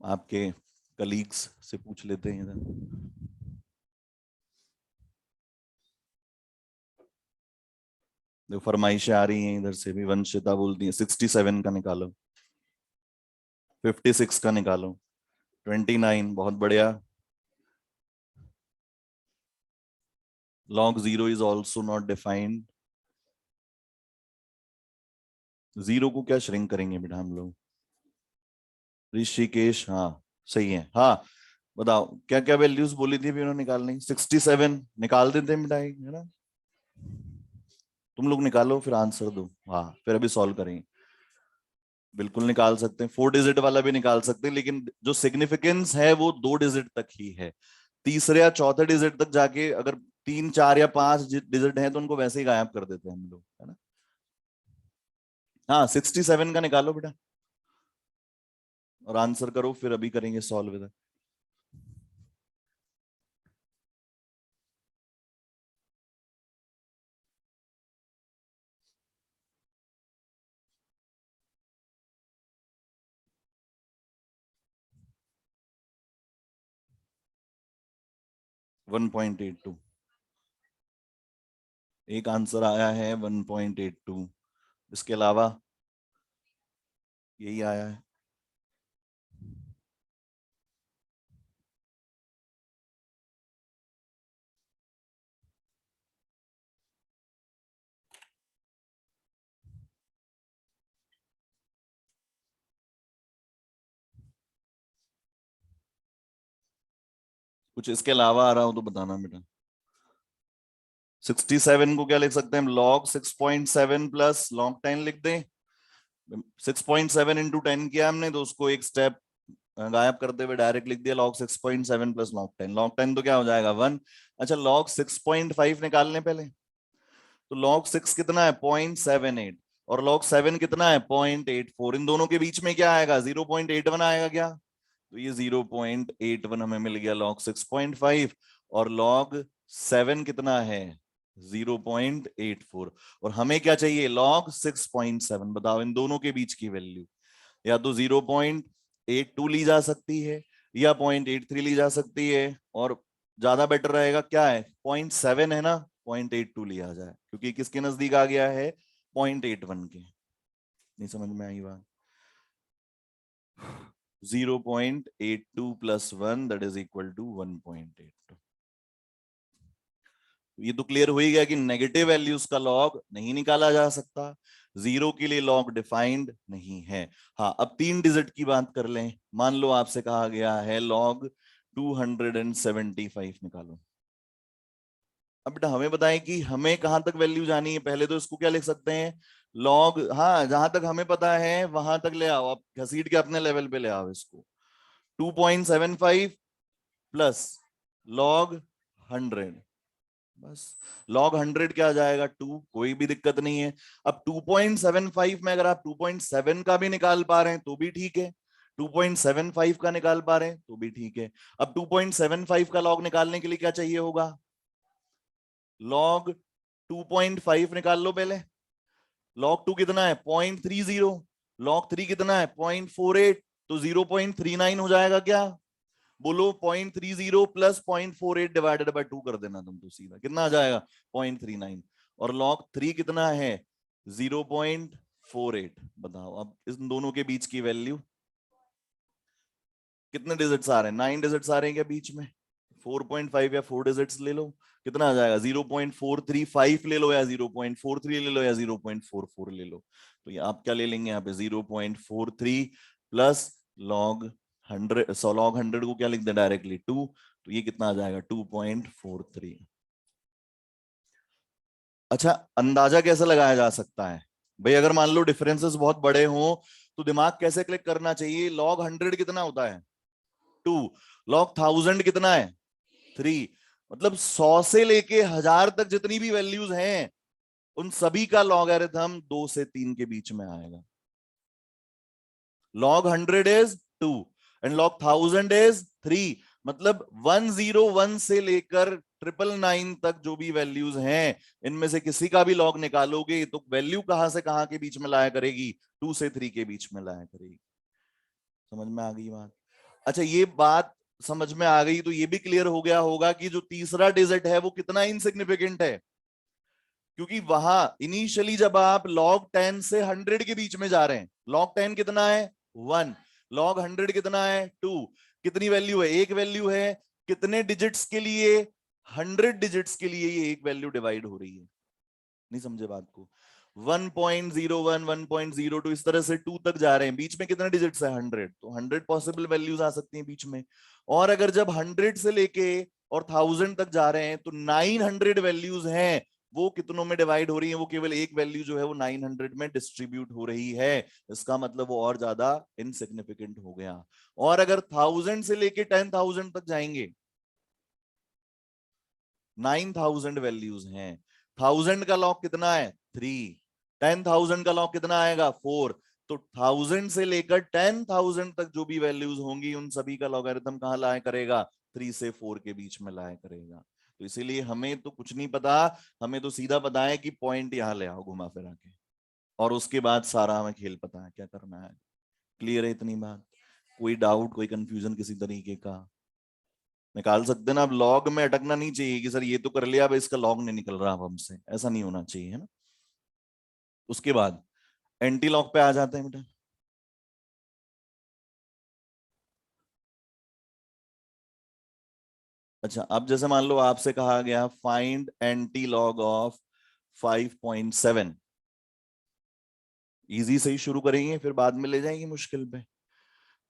आपके कलीग्स से पूछ लेते हैं इधर। देखो फरमाइशें आ रही हैं इधर से भी। वंशिता बोलती है 67 का निकालो, 56 का निकालो, 29। बहुत बढ़िया। log 0 is also not defined। Zero को क्या श्रिंक करेंगे बेटा हम लोग? ऋषिकेश, हाँ सही है। हाँ बताओ क्या क्या वैल्यूज बोली थी अभी उन्होंने निकालनी? 67 निकाल देते हैं बेटा, है ना। तुम लोग निकालो फिर आंसर दो, हाँ फिर अभी सॉल्व करेंगे। बिल्कुल निकाल सकते हैं, 4 डिजिट वाला भी निकाल सकते हैं, लेकिन जो सिग्निफिकेंस है वो 2 डिजिट तक ही है। तीसरे या चौथे डिजिट तक जाके अगर 3 4 या 5 डिजिट हैं तो उनको वैसे ही गायब कर देते हैं हम लोग, है ना। हाँ 67 का निकालो बेटा और आंसर करो, फिर अभी करेंगे सॉल्व इधर। 1.82, एक आंसर आया है 1.82, इसके अलावा यही आया है। कुछ इसके अलावा आ रहा हो तो बताना बेटा। 67 को क्या लिख सकते हैं, log 6.7 प्लस log 10 लिख दें। 6.7 इंटू 10 किया हमने, तो उसको एक स्टेप गायब करते हुए डायरेक्ट लिख दिया log 6.7 प्लस log 10। log 10 तो क्या हो जाएगा 1। अच्छा log 6.5 निकालने पहले, तो log 6 कितना है 0.78, और log 7 कितना है 0.84। इन दोनों के बीच में क्या आएगा 0.81 आएगा क्या, तो ये 0.81 हमें मिल गया log 6.5, और log 7 कितना है 0.84, और हमें क्या चाहिए log 6.7। बताओ इन दोनों के बीच की वैल्यू, या तो 0.82 ली जा सकती है या 0.83 ली जा सकती है, और ज्यादा बेटर रहेगा क्या है 0.7 है ना, 0.82 लिया जाए, क्योंकि किसके नजदीक आ गया है 0.81 के। नहीं समझ में आई बात। 0.82 plus 1 that is equal to 1.82। ये तो क्लियर हो ही गया कि नेगेटिव वैल्यूज का लॉग नहीं निकाला जा सकता, जीरो के लिए लॉग डिफाइंड नहीं है। हाँ अब 3 डिजिट की बात कर लें, मान लो आपसे कहा गया है लॉग 275 निकालो। अब बेटा हमें बताएं कि हमें कहां तक वैल्यू जानी है, पहले तो इसको क्या लिख सकते हैं लॉग, हाँ जहां तक हमें पता है वहां तक ले आओ, आप घसीट के अपने लेवल पे ले आओ इसको। 2.75 प्लस लॉग 100, बस log 100 क्या आ जाएगा 2, कोई भी दिक्कत नहीं है। अब 2.75 में अगर आप 2.7 का भी निकाल पा रहे हैं तो भी ठीक है, 2.75 का निकाल पा रहे हैं तो भी ठीक है। अब 2.75 का log निकालने के लिए क्या चाहिए होगा, log 2.5 निकाल लो पहले। log 2 कितना है 0.30, log 3 कितना है 0.48, तो 0.39 हो जाएगा क्या, बोलो 0.30 प्लस 0.48 डिवाइडेड बाय 2 कर देना तुम, तो सीधा कितना आ जाएगा 0.39, और log 3 कितना है 0.48। बताओ अब इन दोनों के बीच की वैल्यू, कितने डिजिट्स आ रहे हैं 9 डिजिट्स आ रहे हैं क्या बीच में, 4.5 या 4 डिजिट्स ले लो, कितना आ जाएगा 0.435 ले लो, या 0.43 ले लो, या 0.44 ले लो। तो ये आप क्या ले लेंगे यहाँ पे 0.43 प्लस log 100, सो log 100 को क्या लिख दे डायरेक्टली 2, तो ये कितना आ जाएगा 2.43। अच्छा अंदाजा कैसे लगाया जा सकता है भाई, अगर मान लो डिफरेंसेस बहुत बड़े हों तो दिमाग कैसे क्लिक करना चाहिए, log 100 कितना होता है 2, log 1000 कितना है 3, मतलब 100 से लेके 1000 तक जितनी भी वैल्यूज हैं उन सभी का लॉगरिथम 2 से 3 के बीच में आएगा। log 100 is 2 and log 1000 is 3, मतलब 101 से लेकर 999 तक जो भी वैल्यूज हैं इनमें से किसी का भी लॉग निकालोगे तो वैल्यू कहां से कहां के बीच में लाया करेगी 2 से 3 के बीच में लाया करेगी। समझ में आ गई बात। अच्छा ये बात समझ में आ गई तो ये भी क्लियर हो गया होगा कि जो तीसरा डिजिट है वो कितना इनसिग्निफिकेंट है, क्योंकि वहां इनिशियली जब आप log 10 से 100 के बीच में जा रहे हैं, log 10 कितना है 1, log 100 कितना है 2, कितनी वैल्यू है एक वैल्यू है, कितने डिजिट्स के लिए 100 डिजिट्स के लिए ये एक वैल्यू डिवाइड हो रही है। नहीं समझे बात को, 1.01 1.02 इस तरह से 2 तक जा रहे हैं, बीच में कितने डिजिट्स है 100, तो 100 पॉसिबल वैल्यूज आ सकती हैं बीच में। और अगर जब 100 से लेके और 1000 तक जा रहे हैं तो 900 वैल्यूज हैं, वो कितनों में डिवाइड हो रही है, वो केवल एक वैल्यू जो है वो 900 में डिस्ट्रीब्यूट हो रही है, इसका मतलब वो और ज्यादा इनसिग्निफिकेंट हो गया। और अगर 1000 से लेके 10,000 तक जाएंगे 9,000 वैल्यूज हैं, 1000 का लॉग कितना है 3, 10,000 का लॉग कितना आएगा 4, तो 1000 से लेकर 10,000 तक जो भी वैल्यूज होंगी उन सभी का लॉगरिथम कहां लाया करेगा 3 से 4 के बीच में लाया करेगा। तो इसीलिए हमें तो कुछ नहीं पता, हमें तो सीधा पता है कि पॉइंट यहां ले आओ घुमा फिरा के, और उसके बाद सारा हमें खेल पता है क्या करना है। क्लियर है इतनी बात, कोई डाउट कोई कंफ्यूजन किसी तरीके का। निकाल सकते हैं ना। अब लॉग में अटकना नहीं चाहिए कि सर ये तो कर लिया, अब इसका लॉग नहीं निकल रहा अब हमसे, ऐसा नहीं होना चाहिए, है ना। उसके बाद एंटी लॉग पे आ जाते हैं बेटा। अच्छा, अब जैसे मान लो आपसे कहा गया find anti log of 5.7। Easy से ही शुरू करेंगे, फिर बाद में ले जाएंगे मुश्किल पे।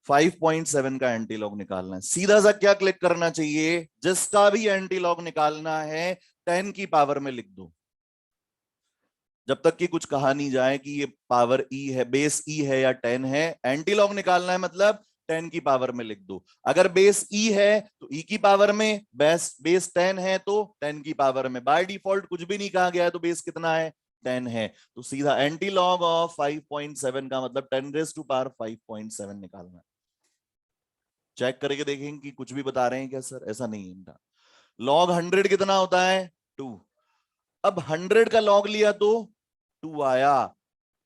5.7 का एंटी लॉग निकालना है, सीधा सा क्या क्लिक करना चाहिए, जिसका भी एंटी लॉग निकालना है 10 की पावर में लिख दो। जब तक कि कुछ कहा नहीं जाए कि ये पावर ई है, बेस ई है या 10 है, एंटी लॉग निकालना है मतलब 10 की पावर में लिख दो। अगर बेस ई है तो ई की पावर में, बेस 10 है तो 10 की पावर में। बाय डिफॉल्ट कुछ भी नहीं कहा गया है, तो बेस कितना है, 10 है। तो सीधा एंटी लॉग ऑफ 5.7 का मतलब 10 रेज टू पावर 5.7 निकालना है। चेक करके देखेंगे कि कुछ भी बता रहे हैं क्या सर, ऐसा नहीं है। लॉग 100 कितना होता है, 2। अब 100 का लॉग लिया तो 2 आया,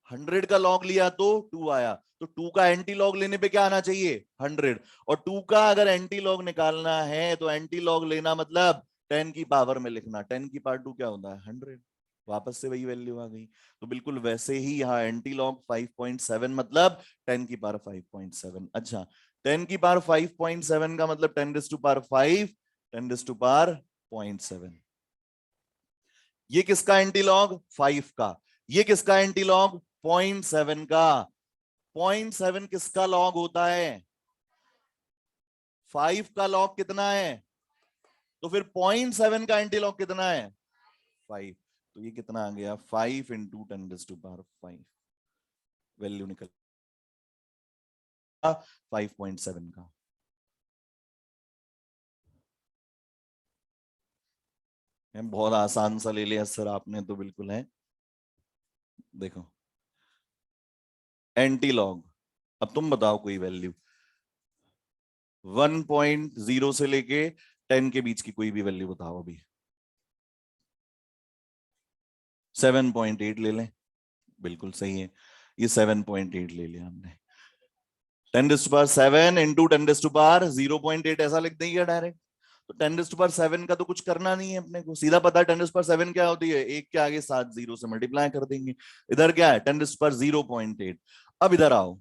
100 का लॉग लिया तो 2 आया, तो 2 का एंटी लॉग लेने पे क्या आना चाहिए, 100। और 2 का अगर एंटी लॉग निकालना है तो एंटी लॉग लेना मतलब 10 की पावर में लिखना, 10 की पावर 2 क्या होता है, 100। वापस से वही वैल्यू आ गई। तो बिल्कुल वैसे ही यहाँ एंटी लॉग 5.7 मतलब 10 की पावर 5.7। अच्छा, 10 की पावर 5.7 का मतलब 10 raise to power 5, 10 raise to power 0.7। ये किसका एंटी लॉग, 5 का। ये किसका एंटी लॉग, 0.7 का। 0.7 किसका लॉग होता है, 5 का लॉग कितना है, तो फिर 0.7 का एंटी लॉग कितना है, 5। तो ये कितना आ गया, 5 into 10 raise to power 5। Value निकल 5.7 का। बहुत आसान सा ले लिया सर आपने तो, बिल्कुल है। देखो एंटी लॉग, अब तुम बताओ कोई वैल्यू 1.0 से लेके 10 के बीच की कोई भी वैल्यू बताओ अभी। 7.8 ले लें, बिल्कुल सही है, ये 7.8 ले लिया हमने। 10 raise to power 7 into 10 raise to power 0.8 ऐसा लिख देंगे डायरेक्ट। तो 10 रेज़ टू पावर 7 का तो कुछ करना नहीं है अपने को, सीधा पता है 10 रेज़ टू पावर 7 क्या होती है, एक के आगे 7 जीरो से मल्टीप्लाई कर देंगे। इधर क्या है, 10 रेज़ टू पावर 0.8। अब इधर आओ,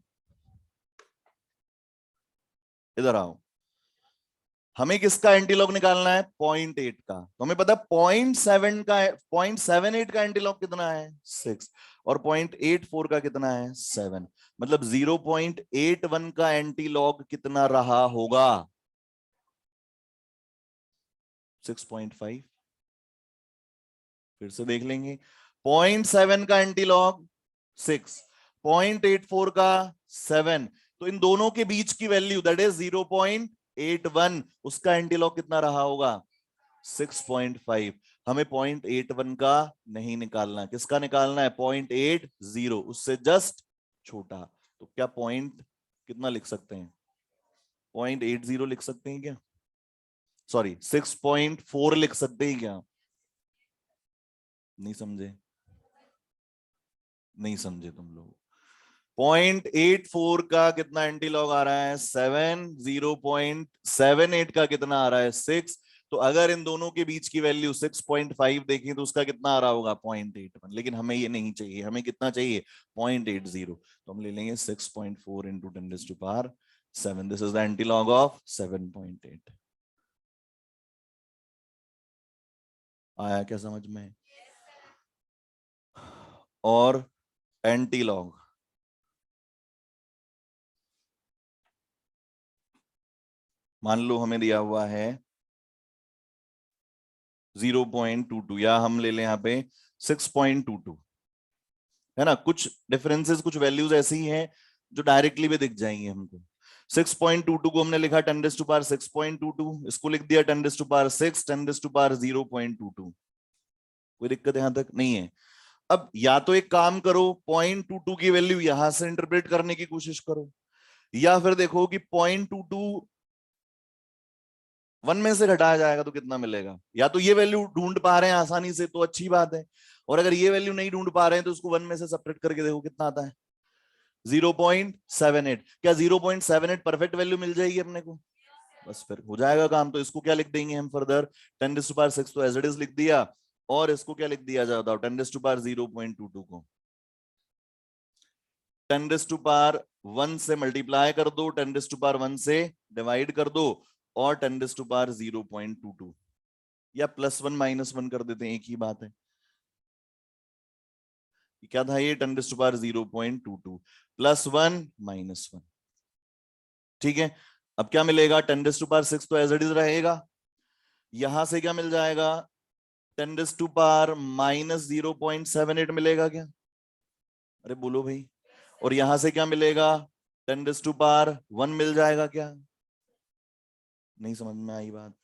इधर आओ, हमें किसका एंटीलॉग निकालना है, 0.8 का। तो हमें पता है 0.7 का, 0.78 का एंटीलॉग कितना है, 6। और 0.84 का कितना है, 7। मतलब 0.81 का एंटीलॉग कितना रहा होगा, 6.5। फिर से देख लेंगे, 0.7 का एंटीलॉग 6, 0.84 का 7। तो इन दोनों के बीच की वैल्यू दैट इज 0.81, उसका एंटीलॉग कितना रहा होगा, 6.5। हमें 0.81 का नहीं निकालना, किसका निकालना है, 0.80, उससे जस्ट छोटा। तो क्या पॉइंट कितना लिख सकते हैं, 0.80 लिख सकते हैं क्या, सॉरी 6.4 लिख सकते हैं क्या, नहीं समझे, नहीं समझे तुम लोग। 0.84 का कितना एंटीलॉग आ रहा है, 7। 0.78 का कितना आ रहा है, 6। तो अगर इन दोनों के बीच की वैल्यू 6.5 देखें तो उसका कितना आ रहा होगा, 0.81। लेकिन हमें ये नहीं चाहिए, हमें कितना चाहिए, 0.80। तो हम ले लेंगे 6.4 into 10 raise to power 7। This is the antilog of 7.8। आया क्या समझ में। और एंटीलॉग, मान लो हमें दिया हुआ है 0.22, या हम ले लें यहाँ पे 6.22, है ना। कुछ डिफरेंसेस, कुछ वैल्यूज ऐसी हैं जो डायरेक्टली भी दिख जाएंगे हमको। 6.22 को हमने लिखा 10 रेज़ टू पावर 6.22, इसको लिख दिया 10 raise to power 6, 10 raise to power 0.22। कोई दिक्कत यहां तक नहीं है। अब या तो एक काम करो, 0.22 की वैल्यू यहां से इंटरप्रेट करने की कोशिश करो, या फिर देखो कि 0.22 1 में से घटाया जाएगा तो कितना मिलेगा। या तो ये वैल्यू ढूंढ पा रहे हैं आसानी से तो अच्छी बात है, और अगर ये वैल्यू नहीं ढूंढ पा रहे हैं तो उसको 1 में से सब्ट्रैक्ट करके देखो कितना आता है, 0.78। क्या 0.78 परफेक्ट वैल्यू मिल जाएगी अपने को, बस फिर हो जाएगा काम। तो इसको क्या लिख देंगे हम फर्दर, 10⁻6 तो एज इट इज लिख दिया, और इसको क्या लिख दिया जाता है 10⁻0.22 को 10⁻1 से मल्टीप्लाई कर दो, 10⁻1 से डिवाइड कर दो, और 10⁻0.22, या +1 -1 कर देते हैं, एक ही बात है। क्या था ये 10⁻0.22 +1 -1, ठीक है। अब क्या मिलेगा 10⁻6 तो एज इट इज रहेगा, यहां से क्या मिल जाएगा 10⁻−0.78 मिलेगा क्या, अरे बोलो भाई, और यहां से क्या मिलेगा 10⁻1 मिल जाएगा क्या, नहीं समझ में आई बात।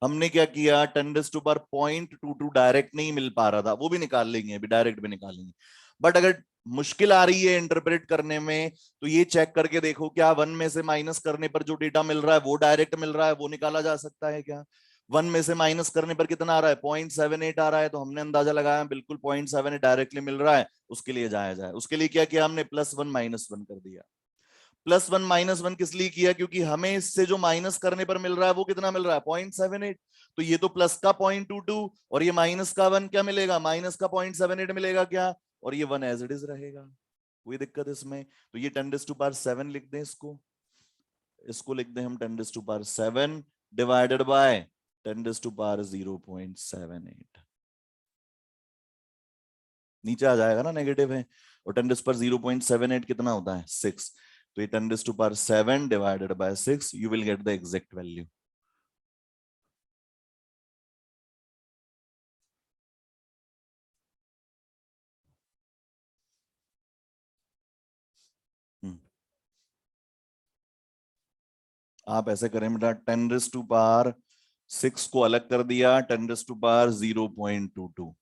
हमने क्या किया 10⁻0.22 डायरेक्ट नहीं मिल पा रहा था, वो भी निकाल लेंगे, अभी डायरेक्ट भी निकालेंगे, बट अगर मुश्किल आ रही है इंटरप्रेट करने में तो ये चेक करके देखो क्या 1 में से माइनस करने पर जो डेटा मिल रहा है वो डायरेक्ट मिल रहा है, वो निकाला जा सकता है क्या। 1 में से माइनस करने पर कितना आ रहा है 0.78 आ रहा है, तो हमने अंदाजा लगाया बिल्कुल 0.78 डायरेक्टली मिल रहा है, उसके लिए जाया जाए। उसके लिए क्या किया हमने +1 -1 कर दिया। +1 -1 किस लिए किया, क्योंकि हमें इससे जो माइनस करने पर मिल रहा है वो कितना मिल रहा है 0.78, तो ये तो प्लस का 0.22 और ये माइनस का 1 क्या मिलेगा, माइनस का 0.78 मिलेगा क्या, और ये 1 एज इट इज रहेगा, कोई दिक्कत इसमें। तो ये 10⁻7 लिख दें, इसको लिख दें हम 10⁻7 डिवाइडेड बाय 10⁻0.78, नीचे आ जाएगा ना, नेगेटिव है, और 10⁻0.78 कितना होता है 6, तो ये 10⁻7 divided by 6, you will get the exact value. आप ऐसे करें बेटा, 10⁻6 को अलग कर दिया, 10⁻0.22,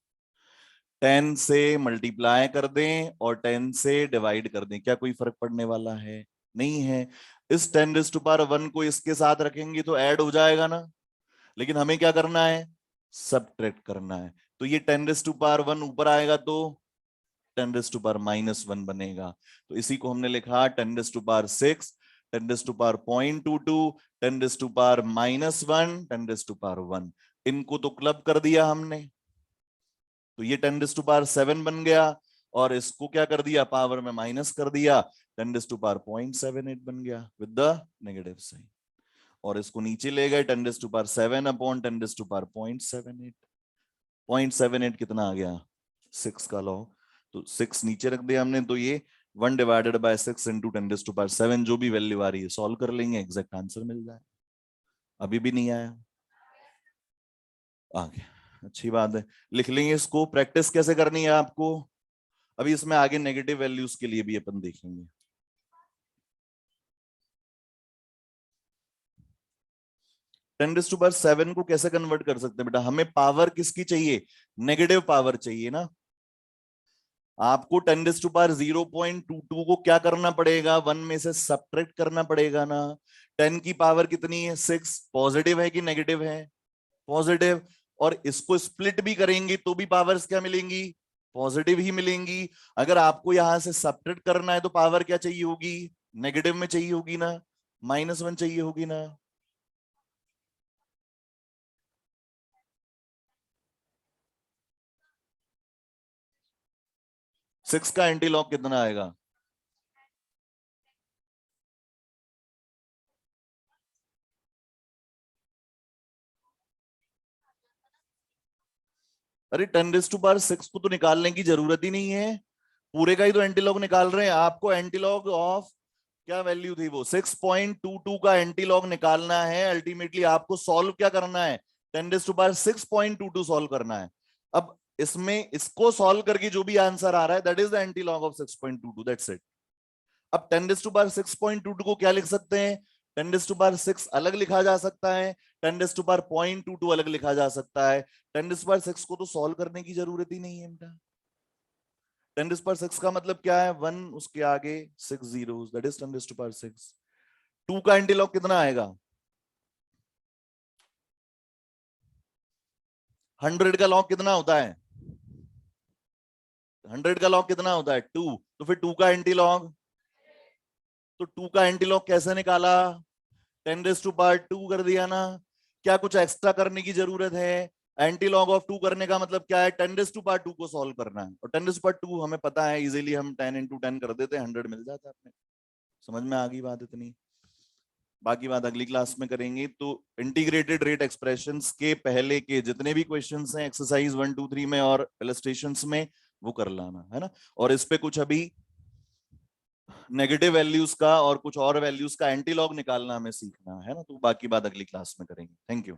10 से मल्टीप्लाई कर दें और 10 से डिवाइड कर दें, क्या कोई फर्क पड़ने वाला है, नहीं है। इस 10⁻1 को इसके साथ रखेंगे तो ऐड हो जाएगा ना, लेकिन हमें क्या करना है सब्ट्रैक्ट करना है, तो ये 10⁻1 ऊपर आएगा तो 10⁻−1 बनेगा, तो इसी को हमने लिखा 10⁻6, 10⁻0.22, 10⁻−1, 10⁻1, इनको तो क्लब कर दिया हमने, तो ये 10⁻7 बन गया, और इसको क्या कर दिया पावर में माइनस कर दिया, 10⁻0.78 बन गया विद द नेगेटिव साइन, और इसको नीचे ले गए 10⁻7 अपॉन 10⁻0.78, 0.78 कितना आ गया 6 का लॉग, तो 6 नीचे रख दिया हमने, तो ये 1 डिवाइडेड बाय 6 इंटू 10⁻7 जो भी वैल्यू आ रही है सॉल्व कर लेंगे, एग्जैक्ट आंसर मिल जाए। अभी भी नहीं आया, आ गया, अच्छी बात है, लिख लेंगे इसको। प्रैक्टिस कैसे करनी है आपको, अभी इसमें आगे नेगेटिव वैल्यूज के लिए भी अपन देखेंगे। टेन रेज़ टू पावर 7 को कैसे कन्वर्ट कर सकते हैं बेटा, हमें पावर किसकी चाहिए, नेगेटिव पावर चाहिए ना। आपको 10⁻0.22 को क्या करना पड़ेगा 1 में से सब्ट्रैक्ट करना पड़ेगा ना। 10 की पावर कितनी है 6, पॉजिटिव है कि नेगेटिव है, पॉजिटिव, और इसको स्प्लिट भी करेंगे तो भी पावर्स क्या मिलेंगी, पॉजिटिव ही मिलेंगी। अगर आपको यहां से सब्ट्रैक्ट करना है तो पावर क्या चाहिए होगी, नेगेटिव में चाहिए होगी ना, -1 चाहिए होगी ना। 6 का एंटी लॉग कितना आएगा, अरे 10⁻6 को तो निकालने की जरूरत ही नहीं है, पूरे का ही तो एंटीलॉग निकाल रहे हैं। आपको एंटीलॉग ऑफ क्या वैल्यू थी वो 6.22 का एंटीलॉग निकालना है, अल्टीमेटली आपको सॉल्व क्या करना है 10⁻6.22 सॉल्व करना है। अब इसमें इसको सॉल्व करके जो भी आंसर आ रहा है that is the antilog of 6.22, that's it. अब 10⁻6.22 को क्या लिख सकते हैं, 10⁻6 अलग लिखा जा सकता है, 10⁻0.22 अलग लिखा जा सकता है। 10⁻6 को तो सॉल्व करने की जरूरत ही नहीं है बेटा। 10⁻6 का मतलब क्या है 1 उसके आगे 6 zeros, दैट इज 10⁻6। 2 का एंटीलॉग कितना आएगा, 100 का लॉग कितना होता है, 100 का लॉग कितना होता है 2, तो फिर 2 का एंटीलॉग, तो 2 का एंटीलॉग कैसे निकाला 10⁻² कर दिया ना, क्या कुछ एक्स्ट्रा करने की जरूरत है? एंटी लॉग ऑफ 2 करने का मतलब क्या है? 10⁻² को सॉल्व करना है, और 10⁻² हमें पता है इजीली, हम 10 × 10 कर देते, 100 मिल जाता है अपने। समझ में आ गई बात इतनी? बाकी बात अगली क्लास में करेंगे। तो इंटीग्रेटेड रेट एक्सप्रेशंस के पहले के जितने भी क्वेश्चंस हैं एक्सरसाइज 1 2 3 में और इलस्ट्रेशंस में, वो कर लाना है ना। और इस पे कुछ अभी नेगेटिव वैल्यूज का और कुछ और वैल्यूज का एंटीलॉग निकालना हमें सीखना है ना। तो बाकी बात अगली क्लास में करेंगे। Thank you.